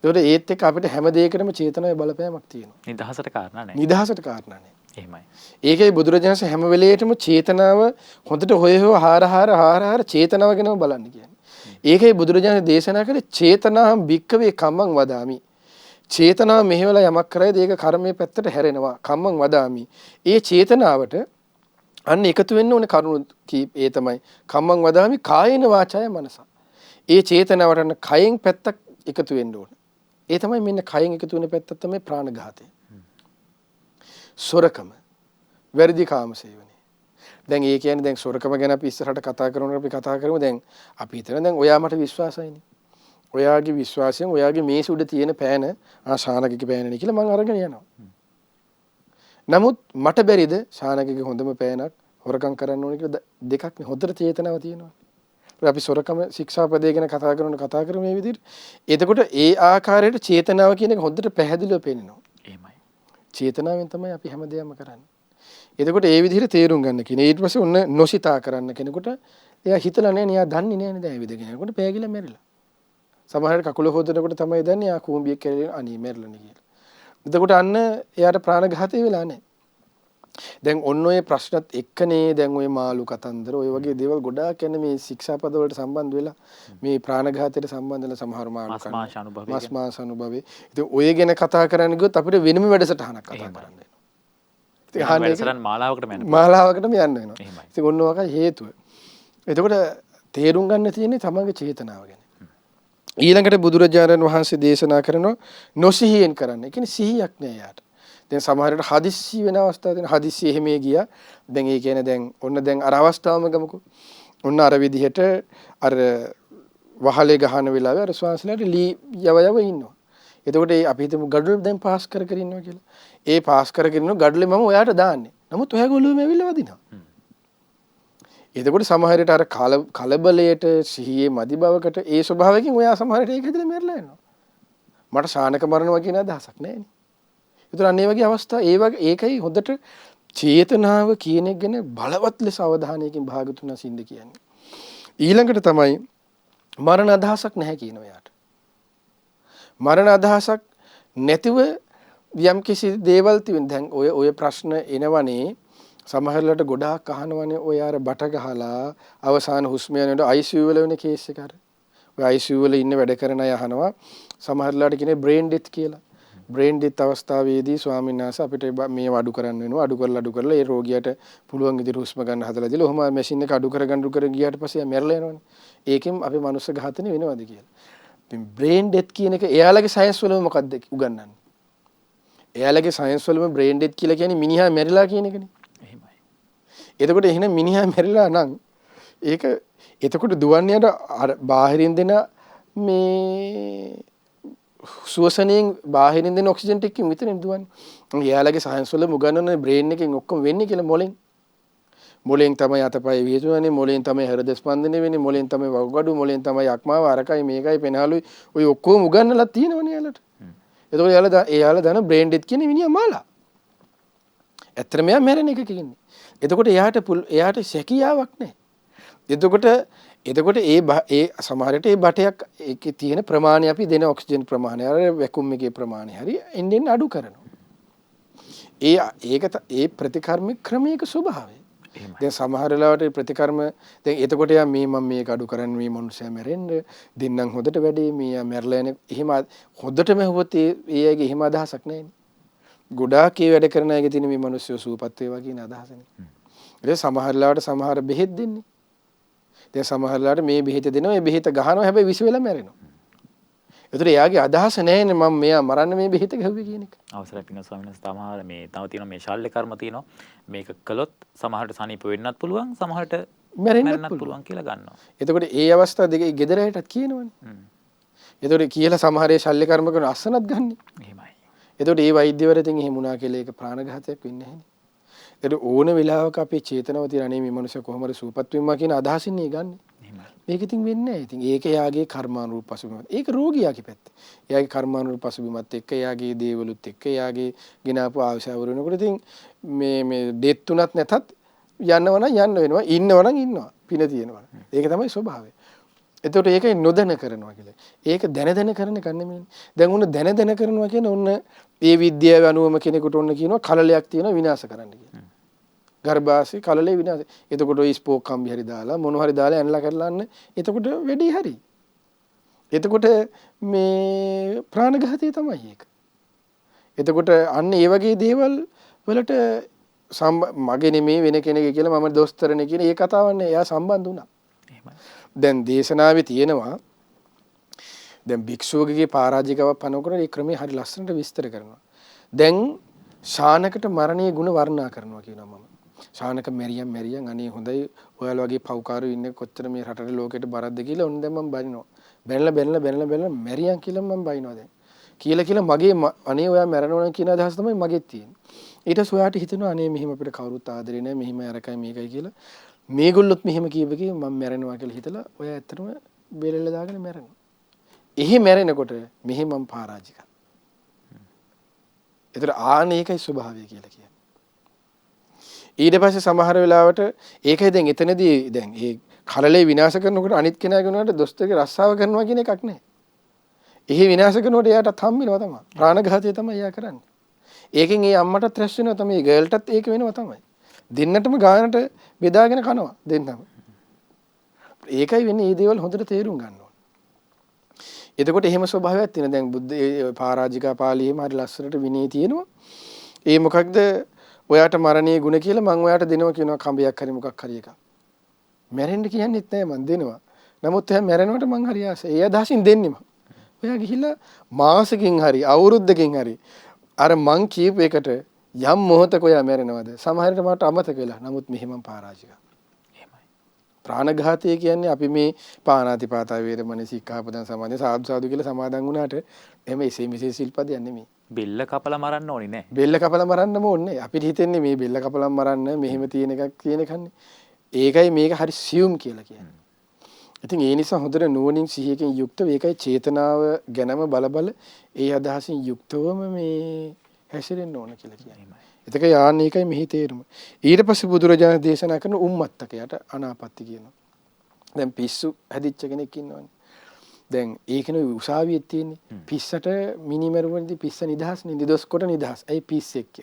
ඒකට ඒත් එක්ක අපිට හැම දෙයකටම චේතනාවේ බලපෑමක් තියෙනවා. නිදහසට කාරණා නැහැ. නිදහසට කාරණා නැහැ. එහෙමයි. ඒකයි බුදුරජාණන් හැම වෙලේටම චේතනාව හොඳට හොය හාර චේතනාව ගැනම බලන්න කියන්නේ. ඒකයි බුදුරජාණන් දේශනා කළේ චේතනාම් භික්කවේ කම්මං වදාමි. චේතනාව මෙහෙवला යමක් කරයිද ඒක කර්මයේ පැත්තට හැරෙනවා. කම්මං වදාමි. ඒ චේතනාවට අන්න එකතු වෙන්න ඕනේ කරුණු ඒ තමයි කම්මං වදාමි කායේන වාචාය මනස. ඒ චේතනාවට කයෙන් පැත්තක් එකතු වෙන්න ඕනේ. ඒ තමයි මෙන්න කයෙන් එකතු වෙන පැත්ත තමයි ප්‍රාණඝාතය. සොරකම වැරදි කාමසේවනේ. දැන් ඒ කියන්නේ දැන් සොරකම ගැන අපි ඉස්සරහට කතා කරනකොට අපි කතා කරමු දැන් අපි හිතන දැන් ඔයා මට විශ්වාසයිනේ. ඔයාගේ විශ්වාසයෙන් ඔයාගේ මේස උඩ තියෙන පෑන ශානකගේ පෑනනේ කියලා මම අරගෙන යනවා. නමුත් මට බැරිද ශානකගේ හොඳම පෑනක් හොරකම් කරන්න ඕනේ කියලා දෙකක් නේ හොඳට චේතනාව තියෙනවා. අපි සොරකම ශික්ෂාපදේ ගැන කතා කරමු මේ විදිහට. එතකොට ඒ ආකාරයට චේතනාව කියන එක හොඳට පැහැදිලිව පේනවා. එහෙමයි. චේතනාවෙන් තමයි අපි හැමදේම කරන්නේ. එතකොට ඒ විදිහට තේරුම් ගන්න කියන. ඊට පස්සේ ඔන්න නොසිතා කරන්න කෙනෙකුට එයා හිතලා නැහැ නේ, එයා දන්නේ නැහැ නේද ඇවිදගෙන යනකොට පෑගිලා මැරිලා. සමහරවිට කකුල හොදනකොට තමයි දන්නේ එයා කූඹියක් කැරලා අනී මැරිලානේ කියලා. එතකොට අන්න එයාට ප්‍රාණඝාතය වෙලා නැහැ. දැන් ඔන්න ඔය ප්‍රශ්නත් එක්කනේ දැන් ඔය මාළු කතන්දර ඔය වගේ දේවල් ගොඩාක් කියන්නේ මේ ශික්ෂාපද වලට සම්බන්ධ වෙලා මේ ප්‍රාණඝාතයට සම්බන්ධ වෙලා සමහර මාළු කන මාස් මාංශ අනුභවයේ. ඉතින් ඔය ගැන කතා කරන්න ගියොත් අපිට වෙනම වැඩසටහනක් කතා කරන්න වෙනවා. ඉතින් වැඩසටහන් මාලාවකටම යන්න වෙනවා. ඉතින් ඔන්න ඔක හේතුව. එතකොට තේරුම් ගන්න තියෙන්නේ තමන්ගේ චේතනාව ගැන. ඊළඟට බුදුරජාණන් වහන්සේ දේශනා කරනවා නොසිහියෙන් කරන්න. ඒ කියන්නේ සිහියක් නෑ යාට. දැන් සමහරවිට හදිස්සි වෙන අවස්ථා තියෙන හදිස්සි එහෙම ගියා. දැන් ඒ කියන්නේ දැන් අර අවස්ථාවම ගමුකෝ. ඔන්න අර විදිහට අර වහලේ ගහන වෙලාවේ අර ස්වාමීන්වහන්සේලාට ලී යව ඉන්නවා. එතකොට අපි හිතමු ගඩොල් දැන් පාස් කර ඉන්නවා කියලා. ඒ පාස් කරගෙන ඉන්න ගඩොලේ මම ඔයාට දාන්නේ. නමුත් ඔයාගේ ඔළුවේම ඇවිල්ලා වදිනවා. එතකොට සමහරවිට අර කලබලයට සිහියේ මදි බවකට ඒ ස්වභාවයෙන් ඔයා සමහරවිට ඒක ඇදලා මැරලා යනවා. මට ශානක මරනවා කියන අදහසක් නැහැ නේ. ඒතර අන්න ඒ වගේ අවස්ථා ඒකයි හොඳට චේතනාව කියන එක ගැන බලවත් ලෙස අවධානයකින් භාගතුන් සින්ද කියන්නේ. ඊළඟට තමයි මරණ අදහසක් නැහැ කියනවා යාට. මරණ අදහසක් නැතිව යම් කිසි දේවල් තියෙන දැන් ඔය ප්‍රශ්න එනවනේ සමහරවිට ගොඩාක් අහනවනේ ඔය අර බට ගහලා අවසාන හුස්ම යනකොට ICU වල වෙන කේස් එක අර. ඔය ICU වල ඉන්න වැඩ කරන අය අහනවා සමහරවිට කියන්නේ බ්‍රේන් ඩෙත් කියලා. බ්‍රේන් ඩෙත් අවස්ථාවේදී ස්වාමීන් වහන්සේ අපිට මේව අඩු කරන්න වෙනවා. අඩු කරලා ඒ රෝගියාට පුළුවන් විදිහට හුස්ම ගන්න හදලා දීලා ඔහොම මැෂින් එක අඩු කරගෙන ගියාට පස්සේ මැරලා යනවනේ. ඒකෙන් අපි මනුස්ස ඝාතනේ වෙනවද කියලා. ඉතින් බ්‍රේන් ඩෙත් කියන එක එයාලගේ සයන්ස් වලම මොකක්ද උගන්වන්නේ? එයාලගේ සයන්ස් වලම බ්‍රේන් ඩෙත් කියලා කියන්නේ මිනිහා මැරිලා කියන එකනේ. එහෙමයි. එතකොට එහෙනම් මිනිහා මැරිලා නම් ඒක එතකොට දුවන්නේ අර බාහිරින් දෙන මේ සුවසනයෙන් බාහිරින් දෙන ඔක්සිජන් ටිකකින් විතරනේ දුවන්නේ. එයාලගේ සයන්ස් වල මුගන්නන බ්‍රේන් එකෙන් ඔක්කොම වෙන්නේ කියලා මොලෙන්. මොලෙන් තමයි අතපය විහිදුවන්නේ, මොලෙන් තමයි හෘද ස්පන්දනය වෙන්නේ, මොලෙන් තමයි වකුගඩු, මොලෙන් තමයි යක්මාව, අරකයි මේකයි පෙනාලුයි ඔය ඔක්කොම උගන්නලා තියෙනවනේ එයාලට. එතකොට එයාලා දන්න බ්‍රේන් ඩෙත් කියන්නේ මිනිහා මාලා. ඇත්තටම එයා මැරෙන එක කියන්නේ. එතකොට එයාට සැකියාවක් නැහැ. එතකොට ඒ සමහරට ඒ බටයක් ඒකේ තියෙන ප්‍රමාණය අපි දෙන ඔක්සිජන් ප්‍රමාණය අර වැකුම් එකේ ප්‍රමාණය හරි එන්නෙන් අඩු කරනවා. ඒ ප්‍රතිකර්ම ක්‍රමයක ස්වභාවය. දැන් සමහර වෙලාවට ප්‍රතිකර්ම දැන් එතකොට යා මම මේක අඩු කරන්න මේ මොනුසයා මැරෙන්න දෙන්නම් හොදට වැඩේ මේ මැරලා යන එහෙම හොදටම හොවොත් ඒ අයගේ එහෙම අදහසක් නැහැනේ. ගොඩාක් ඒ වැඩ කරන අයගේ තියෙන මේ මිනිස්සු සූපත් වේවා කියන අදහසනේ. ඒ සමහර වෙලාවට සමහර බෙහෙත් දෙන්නේ. දැන් සමහර වෙලාවට මේ බෙහෙත දෙනවා ඒ බෙහෙත ගහනවා හැබැයි විස වෙලා මැරෙනවා. ඒතර එයාගේ අදහස නැහැනේ මම මෙයා මරන්න මේ බෙහෙත ගහුවේ කියන එක. අවසරයි පින්න ස්වාමීන් වහන්සේ තව තියෙනවා මේ ශල්‍ය කර්ම තියෙනවා. මේක කළොත් සමහරට සනීප වෙන්නත් පුළුවන් සමහරට මැරෙන්නත් පුළුවන් කියලා ගන්නවා. එතකොට ඒ අවස්ථා දෙකේ gedara හිටත් කියනවනේ. එතකොට කියලා සමහරේ ශල්‍ය කර්ම කරන අස්සනත් ගන්නෙ. එහෙමයි. එතකොට ඒ වෛද්‍යවරයන් එහෙම වුණා කියලා ඒක ප්‍රාණඝාතයක් වෙන්නේ නැහැනේ. එතකොට ඕන වෙලාවක අපේ චේතනාව තියන අනේ මේ මනුස්සයා කොහොමද සූපත් වෙනවා කියන අදහසින් නේ ගන්නෙ. එහෙමයි. මේක ඉතින් වෙන්නේ නැහැ. ඉතින් ඒක එයාගේ කර්මානුරූප පසුබිමත්. ඒක රෝගියාගේ පැත්ත. එයාගේ කර්මානුරූප පසුබිමත් එක්ක එයාගේ දේවලුත් එක්ක එයාගේ ගෙනාපු ආශාව වෙනකොට ඉතින් මේ දෙත් තුනක් නැතත් යන්නවනම් යන්න වෙනවා. ඉන්නවනම් ඉන්නවා. පින තියෙනවා. ඒක තමයි ස්වභාවය. එතකොට ඒකයි නොදැන කරනවා කියලා. ඒක දැන කරන එක නෙමෙයි. දැන් උන්න දැන කරනවා කියන්නේ උන්න ඒ විද්‍යාව අනුවම කෙනෙකුට ඔන්න කියනවා කලලයක් තියෙනවා විනාශ කරන්න කියලා. ගර්භාෂය කලලේ විනාශ. එතකොට ඔය ස්පෝක් කම්බි හරි දාලා මොන හරි දාලා ඇනලා කරලා අන්න එතකොට වෙඩි හරි. එතකොට මේ ප්‍රාණඝාතය තමයි ඒක. එතකොට අන්න ඒ වගේ දේවල් වලට මගේ නෙමේ වෙන කෙනෙක් කියලා මම දොස්තරනේ කියන ඒ කතාවන්නේ එයා සම්බන්ධ වුණා. එහෙමයි. දැන් දේශනාවේ තියෙනවා දැන් භික්ෂුවකගේ පරාජිකාවක් පනවනකොට ඒ ක්‍රමයේ හරි ලස්සනට විස්තර කරනවා. දැන් ශානකට මරණීය ගුණ වර්ණනා කරනවා කියනවා මම. ශානක මෙරියන් අනේ හොඳයි ඔයාලා වගේ පව්කාරයෝ ඉන්නේ කොච්චර මේ රටේ ලෝකෙට බරක්ද කියලා ඔන්න දැන් මම බනිනවා. බැනලා මෙරියන් කියලා මම බනිනවා දැන්. කියලා මගේ අනේ ඔයා මැරෙනවා කියන අදහස තමයි මගෙත් තියෙන්නේ. ඊට පස්සේ ඔයාට හිතෙනවා අනේ මෙහිම අපිට කවුරුත් ආදරේ නැහැ මෙහිම අරකයි මේකයි කියලා. මේගොල්ලොත් මෙහෙම කියපකේ මම මැරෙනවා කියලා හිතලා ඔයා ඇත්තටම බෙලෙල්ල දාගෙන මැරෙනවා. එහි මැරෙනකොට මෙහි මම පරාජිකයි. ඒතර ආනේකයි ස්වභාවය කියලා කියන්නේ. ඊට පස්සේ සමහර වෙලාවට ඒකයි දැන් එතනදී දැන් ඒ කලලේ විනාශ කරනකොට අනිත් කෙනා කෙනාට දොස්තරගේ රස්සාව කරනවා කියන එකක් නැහැ. එහි විනාශ කරනකොට එයාට හම්බෙනවා තමයි. ප්‍රාණඝාතය තමයි එයා කරන්නේ. ඒකෙන් ඒ අම්මටත් රැස් වෙනවා තමයි. ඒ ගර්ල්ටත් ඒක වෙනවා තමයි. දෙන්නටම ගානට බෙදාගෙන කනවා දෙන්නම. ඒකයි වෙන්නේ මේ දේවල් හොඳට තේරුම් ගන්න ඕනේ. එතකොට එහෙම ස්වභාවයක් තියෙන දැන් බුද්ධ පරාජිකා පාළියේම හරි ලස්සනට විනී තියෙනවා. ඒ මොකක්ද ඔයාට මරණීය ගුණ කියලා මම ඔයාට දෙනවා කියනවා කඹයක් හරි මොකක් හරි එකක්. මැරෙන්න කියන්නෙත් නෑ මම දෙනවා. නමුත් එයා මැරෙනවට මං හරි ආසයි. ඒ අදහසින් දෙන්නෙම. ඔයා ගිහිල්ලා මාසෙකින් හරි අවුරුද්දකින් හරි අර මං කියපු එකට යම් මොහොතක ඔයා මැරෙනවද? සමහරවිට මට අමතක වෙලා. නමුත් මෙහෙම මං පරාජිකා. එහෙමයි. ප්‍රාණඝාතය කියන්නේ අපි මේ පාණාතිපාතා වේරමණී සික්ඛාපදං සමාදන් සාදු කියලා සමාදන් වුණාට එහෙම එසේ මෙසේ සිල්පදයක් නෙමෙයි. බෙල්ල කපලා මරන්න ඕනේ නෑ. බෙල්ල කපලා මරන්නම ඕනේ. අපිට හිතෙන්නේ මේ බෙල්ල කපලා මරන්න මෙහෙම තියෙන එකක් කියන එකන්නේ. ඒකයි මේක හරි සියුම් කියලා කියන්නේ. ඉතින් ඒ නිසා හොඳට නුවණින් සිහියකින් යුක්තව ඒකයි චේතනාව ගැනම බල ඒ අදහසින් යුක්තවම මේ හැසිරෙන්න ඕන කියලා කියන්නේ. එතක යාන්නේ ඒකයි මෙහි තේරුම. ඊට පස්සේ බුදුරජාණන් දේශනා කරන උම්මත්තකයට අනාපත්ති කියනවා. දැන් පිස්සු හැදිච්ච කෙනෙක් ඉන්නවනේ. දැන් ඒකනේ උසාවියේ තියෙන්නේ. පිස්සට මිනිමරුවන්දී පිස්ස නිදහස් නේ නිදොස් කොට නිදහස්. ඒ පිස්සෙක්.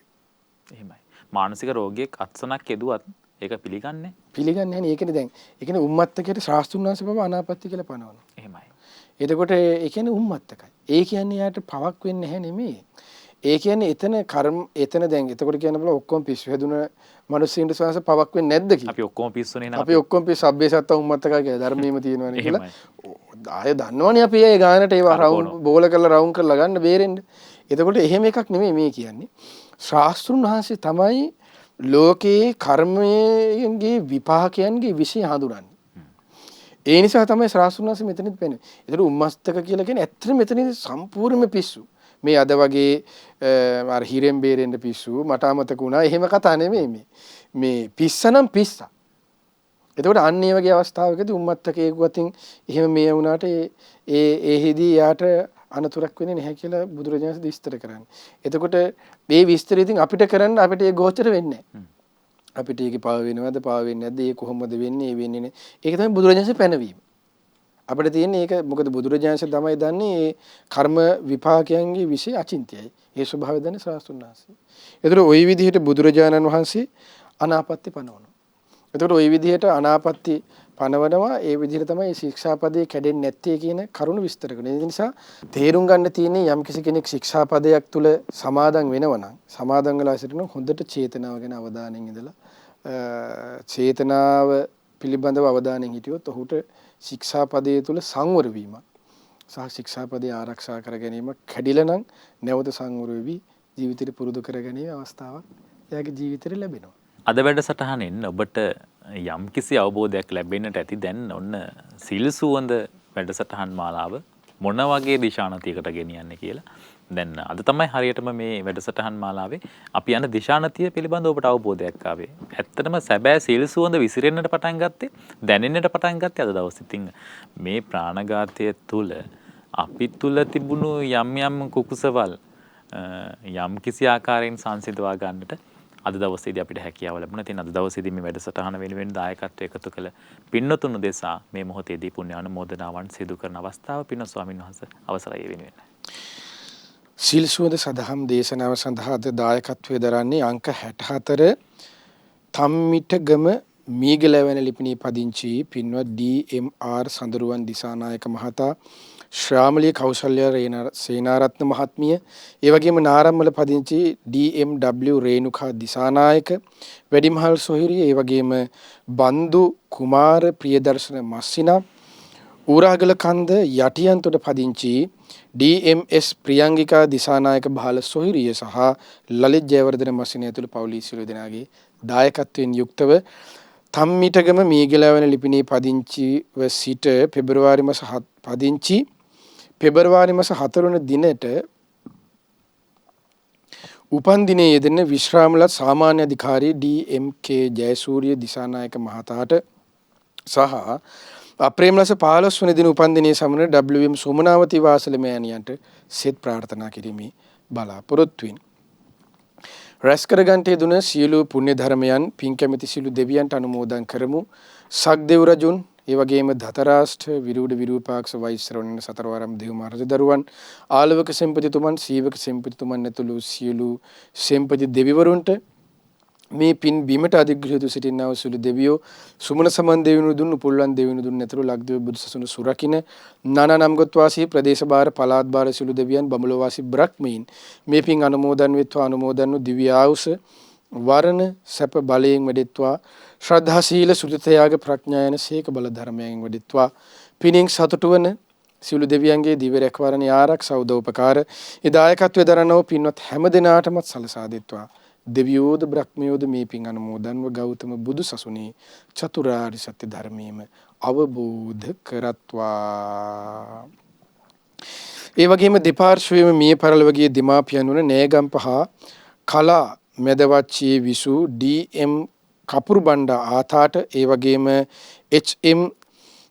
එහෙමයි. මානසික රෝගියෙක් අත්සනක් යෙදුවත් ඒක පිළිගන්නේ නැහැ නේ. ඒකනේ දැන් ඒකනේ උම්මත්තකයට ශාස්ත්‍රුන් වහන්සේ බව අනාපත්ති කියලා පනවනවා. එහෙමයි. එතකොට ඒ කියන්නේ උම්මත්තකයි. ඒ කියන්නේ යාට පවක් වෙන්නේ නැහැ නෙමෙයි. ඒ කියන්නේ එතන දැන් එතකොට කියන්න බල ඔක්කොම පිස්සු හැදුන මිනිස්සුන්ට සවාස පවක් වෙන්නේ නැද්ද කියලා. අපි ඔක්කොම පිස්සුනේ නේ. අපි ඔක්කොම පිස්සු සබ්බේ සත්ත උම්මත්තකයි කියලා ධර්මයේම තියෙනවනේ කියලා. ආය දන්නවනේ අපි ඒ ගානට ඒවා රවුම් බෝල කරලා රවුම් කරලා ගන්න බේරෙන්න. එතකොට එහෙම එකක් නෙමෙයි මේ කියන්නේ. ශාස්ත්‍රුන් වහන්සේ තමයි ලෝකයේ කර්මයන්ගේ විපාකයන්ගේ විශේෂ හඳුනන්නේ. ඒ නිසා තමයි ශාස්ත්‍රුන් වහන්සේ මෙතනදි පෙන්නේ. ඒතර උම්මස්තක කියලා කියන්නේ ඇත්තට මෙතනදි සම්පූර්ණම පිස්සු. මේ අද වගේ අර හිරෙන් බේරෙන්න පිස්සු මට අමතක වුණා එහෙම කතා නෙමෙයි මේ පිස්සනම් පිස්සා. එතකොට අන්න ඒ වගේ අවස්ථාවකදී උම්මත්තකයේ ගතින් එහෙම මේ වුණාට ඒෙහිදී යාට අනතුරක් වෙන්නේ නැහැ කියලා බුදුරජාණන් විස්තර කරන්නේ. එතකොට මේ විස්තරය ඉතින් අපිට කරන්න අපිට ඒ ගෝචර වෙන්නේ නැහැ. අපිට ඒකේ පාව වෙනවද පාව වෙන්නේ නැද්ද ඒ කොහොමද වෙන්නේ ඒ වෙන්නේ නැහැ. ඒක තමයි බුදුරජාණන්සේ පැනවීම. අපිට තියෙන්නේ ඒක මොකද බුදුරජාණන්සේ තමයි දන්නේ මේ කර්ම විපාකයන්ගේ විශේෂ අචින්තයයි. ඒ ස්වභාවය දන්නේ ශාස්ත්‍රුන් වහන්සේ. ඒතර ওই විදිහට බුදුරජාණන් වහන්සේ අනාපත්‍ති පනවනවා. එතකොට ওই විදිහට අනාපත්‍ති පනවනවා ඒ විදිහට තමයි ශික්ෂාපදේ කැඩෙන්නේ නැත්තේ කියන කරුණ විස්තර කරනවා. ඒ නිසා තේරුම් ගන්න තියෙන්නේ යම් කෙනෙක් ශික්ෂාපදයක් තුල සමාදන් වෙනවා නම් සමාදන් වෙලා සිටින හොඳට චේතනාව ගැන අවධානයෙන් ඉඳලා චේතනාව පිළිබඳව අවධානයෙන් හිටියොත් ඔහුට ශික්ෂාපදයේ තුල සංවර වීමක් සහ ශික්ෂාපදේ ආරක්ෂා කර ගැනීම කැඩිලා නම් නැවත සංවර වෙවි ජීවිතේ පුරුදු කර ගැනීම අවස්ථාවක් එයාගේ ජීවිතේ ලැබෙනවා. අද වැඩසටහනෙන් ඔබට යම් කිසි අවබෝධයක් ලැබෙන්නට ඇති දැන් ඔන්න සිල් සුවඳ වැඩසටහන් මාලාව මොන වගේ දිශානතියකට ගෙනියන්නේ කියලා. දැන් අද තමයි හරියටම මේ වැඩසටහන් මාලාවේ අපි යන දිශානතිය පිළිබඳව ඔබට අවබෝධයක් ආවේ. ඇත්තටම සැබෑ සිල් සුවඳ විසිරෙන්නට පටන් ගත්තේ දැනෙන්නට පටන් ගත්තේ අද දවසේ. ඉතින් මේ ප්‍රාණඝාතය තුල අපි තුල තිබුණු යම් යම් කුකුසවල් යම් කිසි ආකාරයෙන් සංසිඳවා ගන්නට අද දවසේදී අපිට හැකියාව ලැබුණා. ඉතින් අද දවසේදී මේ වැඩසටහන වෙනුවෙන් දායකත්වය එකතු කළ පින්නතුන් දෙසා මේ මොහොතේදී පුණ්‍ය අනුමෝදනාවන් සිදු කරන අවස්ථාව පින්න ස්වාමින් වහන්සේ අවසරයි වෙනුවෙන්. සිල් සුවඳ සදහම් දේශනාව සඳහා අද දායකත්වයේ දරන්නේ අංක 64 තම්මිටගම මීගලවැන ලිපිණී පදිංචි පින්වත් ඩී.එම්.ආර්. සඳරුවන් දිසානායක මහතා, ශ්‍රාමලී කෞශල්‍ය සේනාරත්න මහත්මිය, ඒ වගේම නාරම්මල පදිංචි ඩී.එම්.ඩබ්ලිව්. රේණුකා දිසානායක, වැඩිමහල් සොහිරිය, ඒ වගේම බන්දු කුමාර ප්‍රියදර්ශන මස්සිනා, ඌරාගල කන්ද යටියන්තොට පදිංචි ඩී.එම්.එස්. ප්‍රියංගිකා දිසානායක බාල සොහිරිය සහ ලලිත් ජයවර්ධන මස්සිනා ඇතුළු පවුලේ සියලු දෙනාගේ දායකත්වයෙන් යුක්තව තම්මිටගම මීගලවැන ලිපිණී පදිංචිව සිට පෙබරවාරි මාස 4 වන දිනට උපන් දිනයේ යෙදෙන විශ්‍රාමලත් සාමාන්‍ය අධිකාරී ඩී.එම්.කේ. ජයසූරිය දිසානායක මහතාට සහ අප්‍රේල් මාස 15 වන දින උපන් දිනයේ සමන WM සෝමනාවති වාසල මෑණියන්ට සෙත් ප්‍රාර්ථනා කිරීමේ බලාපොරොත්තු වෙන. රැස් කරගන්ට යෙදුන සියලු පුණ්‍ය ධර්මයන් පින් කැමැති සියලු දෙවියන්ට අනුමෝදන් කරමු. සක්දෙව් රජුන්, ඒ වගේම ධතරාෂ්ට්‍ර විරූඪ විරූපාක්ෂ වෛශ්‍රවණ සතරවරම් දෙව් මහරජ දරුවන්, ආලවක සෙන්පතිතුමන්, සීවක සෙන්පතිතුමන් ඇතුළු සියලු සෙන්පති දෙවිවරුන්ට මේ පින් බීමට අධිග්‍රහිත සිටින්නා වූ සියලු දෙවියෝ, සුමන සමන් දෙවිනුදුන්, උපුල්වන් දෙවිනුදුන් ඇතුළු ලක්දිව බුදුසසුන සුරකින්න නානා නම්ගොත් වාසී ප්‍රදේශ බාර පළාත් බාර සියලු දෙවියන්, බඹලෝ වාසී බ්‍රහ්මීන් මේ පින් අනුමෝදන් වෙත්වා. අනුමෝදන් වූ දිව්‍ය ආයුෂ වරණ සැප බලයෙන් වැඩෙත්වා. ශ්‍රද්ධා සීල සුත ත්‍යාග ප්‍රඥා යන සීක බල ධර්මයෙන් වැඩෙත්වා. පිනින් සතුටු වන සියලු දෙවියන්ගේ දිව්‍ය රැකවරණේ ආරක්ෂා උදව්පකාර ඒ දායකත්වයේ දරනව පින්වත් හැම දිනාටමත් සලසා දෙත්වා. දෙවියෝද බ්‍රහ්මයෝද මේ පින් අනුමෝදන්ව ගෞතම බුදු සසුනේ චතුරාර්ය සත්‍ය ධර්මයේම අවබෝධ කරත්වා. ඒ වගේම දෙපාර්ශ්වයේම මිය පරලොවගේ දෙමාපියන් වන නෑගම්පහ කලා මෙදවච්චියේ විසු ඩී.එම්. කපුරුබණ්ඩා ආතාට, ඒ වගේම එච්.එම්.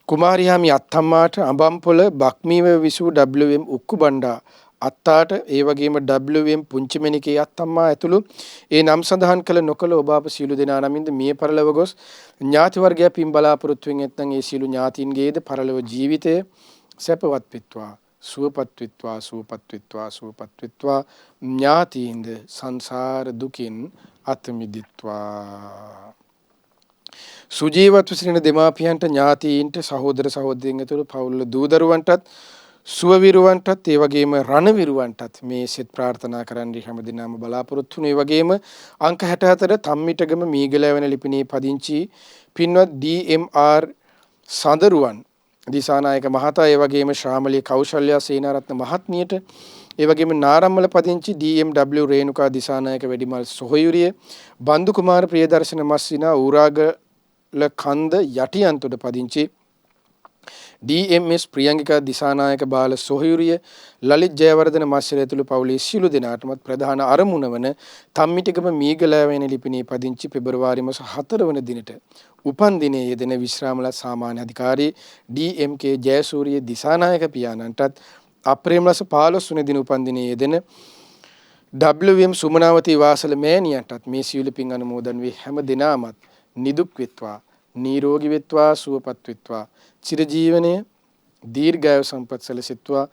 කුමාරියාමි අත්තම්මාට, අඹම්පොළ බක්මීව විසු WM. උක්කුබණ්ඩා අත්තාට, ඒ වගේම WM. පුංචිමෙනිකේ අත්තම්මා ඇතුළු ඒ නම් සඳහන් කළ නොකළ ඔබ අප සියලු දෙනා නමින්ද මිය පරලොව ගොස් ඥාති වර්ගයා පින් බලාපොරොත්තු වෙන් ඇත්නම් ඒ සියලු ඥාතීන්ගේද පරලොව ජීවිතය සැපවත් වෙත්වා, සුවපත් වෙත්වා, සුවපත් වෙත්වා, සුවපත් වෙත්වා. ඥාතීන්ද සංසාර දුකින් අත මිදිත්වා. සුජීවත්ව සිටින දෙමාපියන්ට, ඥාතීන්ට, සහෝදර සහෝදරියන් ඇතුළු පවුල් දූදරුවන්ටත්, සුවවිරුවන්ටත්, ඒ වගේම රණවිරුවන්ටත් මේ සෙත් ප්‍රාර්ථනා කරන්නේ හැමදිනම බලාපොරොත්තු වෙන. ඒ වගේම අංක 64 තම්මිටගම මීගලවැන ලිපිණී පදිංචි පින්වත් ඩී.එම්.ආර්. සඳරුවන් දිසානායක මහතා, ඒ වගේම ශ්‍රාමලී කෞශල්‍ය සේනාරත්න මහත්මියට, ඒ වගේම නාරම්මල පදිංචි ඩී.එම්.ඩබ්ලිව්. රේණුකා දිසානායක වැඩිමල් සොහොයුරිය, බන්දු කුමාර ප්‍රියදර්ශන මස්සිනා, ඌරාගල කන්ද යටියන්තොට පදිංචි ඩී.එම්.එස්. ප්‍රියංගිකා දිසානායක බාල සොහොයුරිය, ලලිත් ජයවර්ධන මස්සිනා ඇතුළු පවුලේ සියලු දෙනාටමත් ප්‍රධාන අරමුණ වන තම්මිටගම මීගලවැන ලිපිණී පදිංචි පෙබරවාරි මාස 4 වන දිනට උපන් දිනයේ යෙදෙන විශ්‍රාමලත් සාමාන්‍ය අධිකාරී ඩී.එම්.කේ. ජයසූරිය දිසානායක පියාණන්ටත්, අප්‍රේල් මාස 15 වන දින උපන් දිනයේ යෙදෙන WM සුමනාවති වාසල මෑණියන්ටත් මේ සියලු පින් අනුමෝදන් වී හැම දිනාමත් නිදුක් වෙත්වා, නිරෝගී වෙත්වා, සුවපත් වෙත්වා. චිරජීවනය දීර්ඝායු සම්පත් සැලසෙත්වා.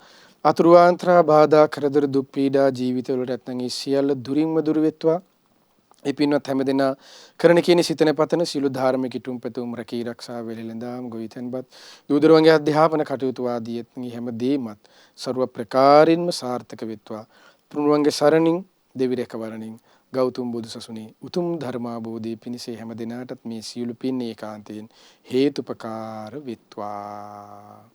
අතුරුාන්තරා බාධා කරදර දුක් පීඩා ජීවිතවලට නැත්නම් ඒ සියල්ල දුරින්ම දුර වෙත්වා. ඒ පින්වත් හැම දෙනා කරන කියන සිතන පතන සිළු ධර්ම කිටුම් පැතුම් රැකී ආරක්ෂා වෙලෙලඳාම් ගොවිතැන්පත් දූදරුවන්ගේ අධ්‍යාපන කටයුතු ආදී හැම දෙයක්මත් ਸਰව ප්‍රකාරින්ම සාර්ථක වෙත්වා. පුරුණුවන්ගේ සරණින් දෙවි රැකවරණින් ගෞතම බුදු සසුනේ උතුම් ධර්මාභෝධී පිණිස හැම දිනාටත් මේ සියලු පින් ඒකාන්තයෙන් හේතුපකාර වෙත්වා.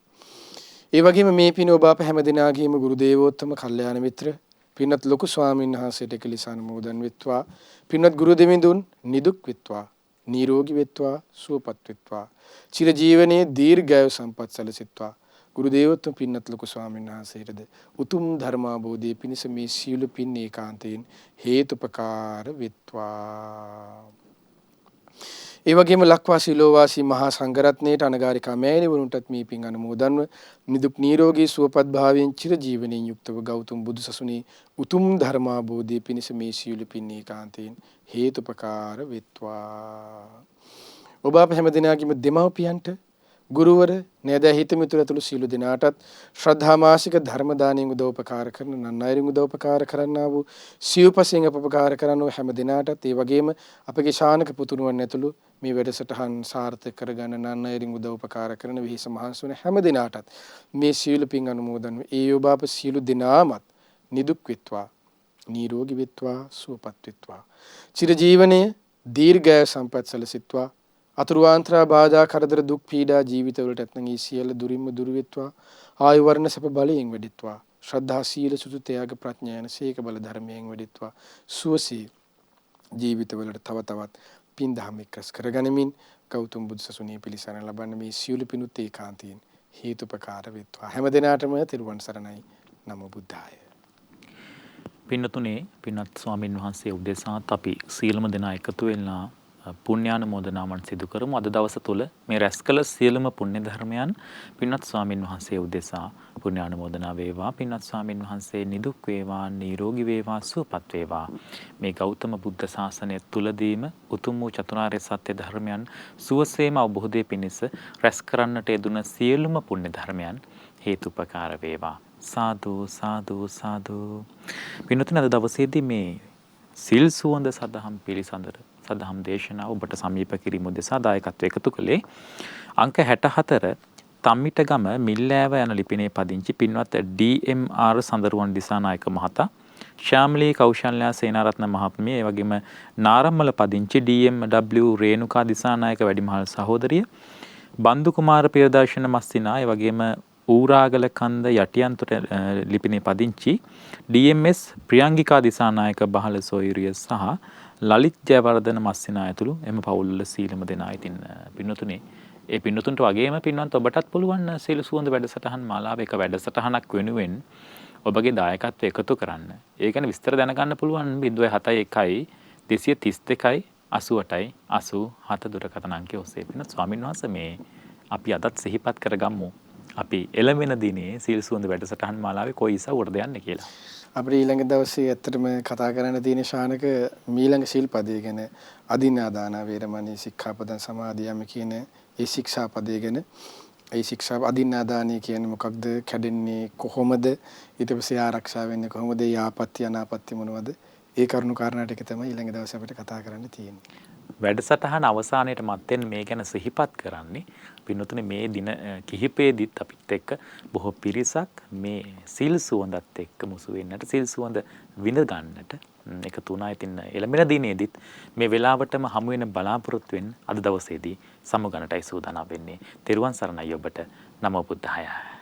ඒ වගේම මේ පින ඔබ අප හැම දිනාගේම ගුරු දේවෝත්තම කල්යාණ මිත්‍ර පින්වත් ලොකු ස්වාමීන් වහන්සේට කෙලිස අනුමෝදන් වෙත්වා. පින්වත් ගුරු දෙවිඳුන් නිදුක් වෙත්වා, නිරෝගී වෙත්වා සුවපත් වෙත්වා චිරජීවනයේ දීර්ඝායු සම්පත් සැලසෙත්වා ගුරු දේවෝත්තම පින්වත් ලොකු ස්වාමීන් වහන්සේටද උතුම් ධර්මාභෝධයේ පිණිස මේ සීල පින් ඒකාන්තයෙන් හේතුපකාර වෙත්වා. ඒ වගේම ලක්වාසී ලෝවාසී මහා සංඝරත්නයට අනගාരികා මෑණිවරුන්ටත් මේ පින් අනුමෝදන්ව නිදුක් නිරෝගී සුවපත් භාවයෙන් චිරජීවනයෙන් යුක්තව ගෞතම බුදුසසුනේ උතුම් ධර්මාභෝධයේ පිණිස මේ සීල පින් ඒකාන්තයෙන් හේතුපකාර වෙත්වා. ඔබ අප හැම දිනකම දෙමව්පියන්ට ගුරුවර නේද හිතමිතුරු ඇතුළු සීල දිනාටත් ශ්‍රද්ධා මාසික ධර්ම දානයෙන් උදව්පකාර කරන නන්නයිරින් උදව්පකාර කරන්නා වූ සිව්පසෙන් අපපකාර කරන හැම දිනාටත් ඒ වගේම අපගේ ශානක පුතුණුවන් ඇතුළු මේ වැඩසටහන් සාර්ථක කරගන්න නන්නයිරින් උදව්පකාර කරන විහිස මහන්සුන හැම දිනාටත් මේ සීල පින් අනුමෝදන් වේ. ඒ ඔබ අප සීල දිනාමත් නිදුක් වෙත්වා නිරෝගී වෙත්වා සුවපත් වෙත්වා චිරජීවනයේ දීර්ඝායු සම්පත් සැලසෙත්වා අතුරු ආන්තරා බාධා කරදර දුක් පීඩා ජීවිතවලට ඇතනම් ඒ සියල්ල දුරින්ම දුරු වෙත්වා ආයු වර්ණ සැප බලයෙන් වැඩිත්වා ශ්‍රද්ධා සීල සුතු ත්‍යාග ප්‍රඥා යන සීක බල ධර්මයෙන් වැඩිත්වා සුවසේ ජීවිතවලට තව තවත් පින් දහම් එක්රැස් කරගනිමින් ගෞතම බුදු සසුනේ පිළිසරණ ලබන්න මේ සියලු පිණුත් ඒකාන්තයෙන් හේතුපකාර වෙත්වා. හැම දිනාටම තෙරුවන් සරණයි. නමෝ බුද්ධාය. පින්නතුනේ පින්වත් ස්වාමින් වහන්සේ උදෙසාත් අපි සීලම දෙනා එකතු වෙලා පුණ්‍යානුමෝදනාවන් සිදු කරමු. අද දවස තුල මේ රැස් කළ සියලුම පුණ්‍ය ධර්මයන් පින්වත් ස්වාමින් වහන්සේ උදෙසා පුණ්‍යානුමෝදනා වේවා. පින්වත් ස්වාමින් වහන්සේ නිදුක් වේවා, නිරෝගී වේවා, සුවපත් වේවා. මේ ගෞතම බුද්ධ ශාසනය තුලදීම උතුම් වූ චතුරාර්ය සත්‍ය ධර්මයන් සුවසේම අවබෝධයේ පිණිස රැස් කරන්නට යෙදුන සියලුම පුණ්‍ය ධර්මයන් හේතුපකාර වේවා. සාදු සාදු සාදු. පින්වත්නි අද දවසේදී මේ සිල් සුවඳ සදහම් පිළිසඳර සදහම් දේශනාව ඔබට සමීප කිරීම උදෙසා දායකත්වය එකතු කළේ අංක 64 තම්මිටගම මිල්ලෑව යන ලිපිනේ පදිංචි පින්වත් DMR සඳරුවන් දිසානායක මහතා, ශාම්ලී කෞශල්‍යා සේනාරත්න මහත්මිය, ඒ වගේම නාරම්මල පදිංචි DMW රේණුකා දිසානායක වැඩිමහල් සහෝදරිය, බන්දු කුමාර ප්‍රියදර්ශන මස්සිනා, ඒ වගේම ඌරාගල කන්ද යටියන්තොට ලිපිනේ පදිංචි DMS ප්‍රියංගිකා දිසානායක බහල සොයුරිය සහ ලලිත් ජයවර්ධන මස්සිනා ඇතුළු එම පවුල්වල සීලම දෙනා. ඉතින් පින්නතුනේ ඒ පින්නතුන්ට වගේම පින්වත් ඔබටත් පුළුවන් සීල සුවඳ වැඩසටහන් මාලාවේ එක වැඩසටහනක් වෙනුවෙන් ඔබගේ දායකත්වය එකතු කරන්න. ඒ ගැන විස්තර දැනගන්න පුළුවන් 071 232 88 87 දුරකථන අංකය ඔස්සේ. පින්වත් ස්වාමීන් වහන්සේ මේ අපි අදත් සිහිපත් කරගමු අපි එළවෙන දිනේ සීල් සුවඳ වැඩසටහන් මාලාවේ කොයි ඉසවුවටද යන්නේ කියලා. අපිට ඊළඟ දවසේ ඇත්තටම කතා කරන්න තියෙන ශානක මීළඟ ශිල්පදේ ගැන අදින්නාදාන වේරමණී සික්ඛාපදං සමාදියාම කියන ඒ ශික්ෂාපදේ ගැන. ඒ ශික්ෂා අදින්නාදානය කියන්නේ මොකක්ද, කැඩෙන්නේ කොහොමද, ඊට පස්සේ ආරක්ෂා වෙන්නේ කොහොමද, යාපත්‍ය අනාපත්‍ය මොනවද, ඒ කරුණු කාරණා ටික තමයි ඊළඟ දවසේ අපිට කතා කරන්න තියෙන්නේ. වැඩසටහන අවසානයේට මත්තෙන් මේ ගැන සිහිපත් කරන්නේ පින්නතුනේ මේ දින කිහිපෙදිත් අපිත් එක්ක බොහෝ පිරිසක් මේ සීල් සුවඳත් එක්ක මුසු වෙන්නට, සීල් සුවඳ විඳ ගන්නට එකතු වුණා. ඉතින් එළඹෙන දිනේදිත් මේ වෙලාවටම හමු වෙන බලාපොරොත්තු වෙන අද දවසේදී සමුගන්නටයි සූදානම් වෙන්නේ. තෙරුවන් සරණයි ඔබට. නමෝ බුද්ධාය.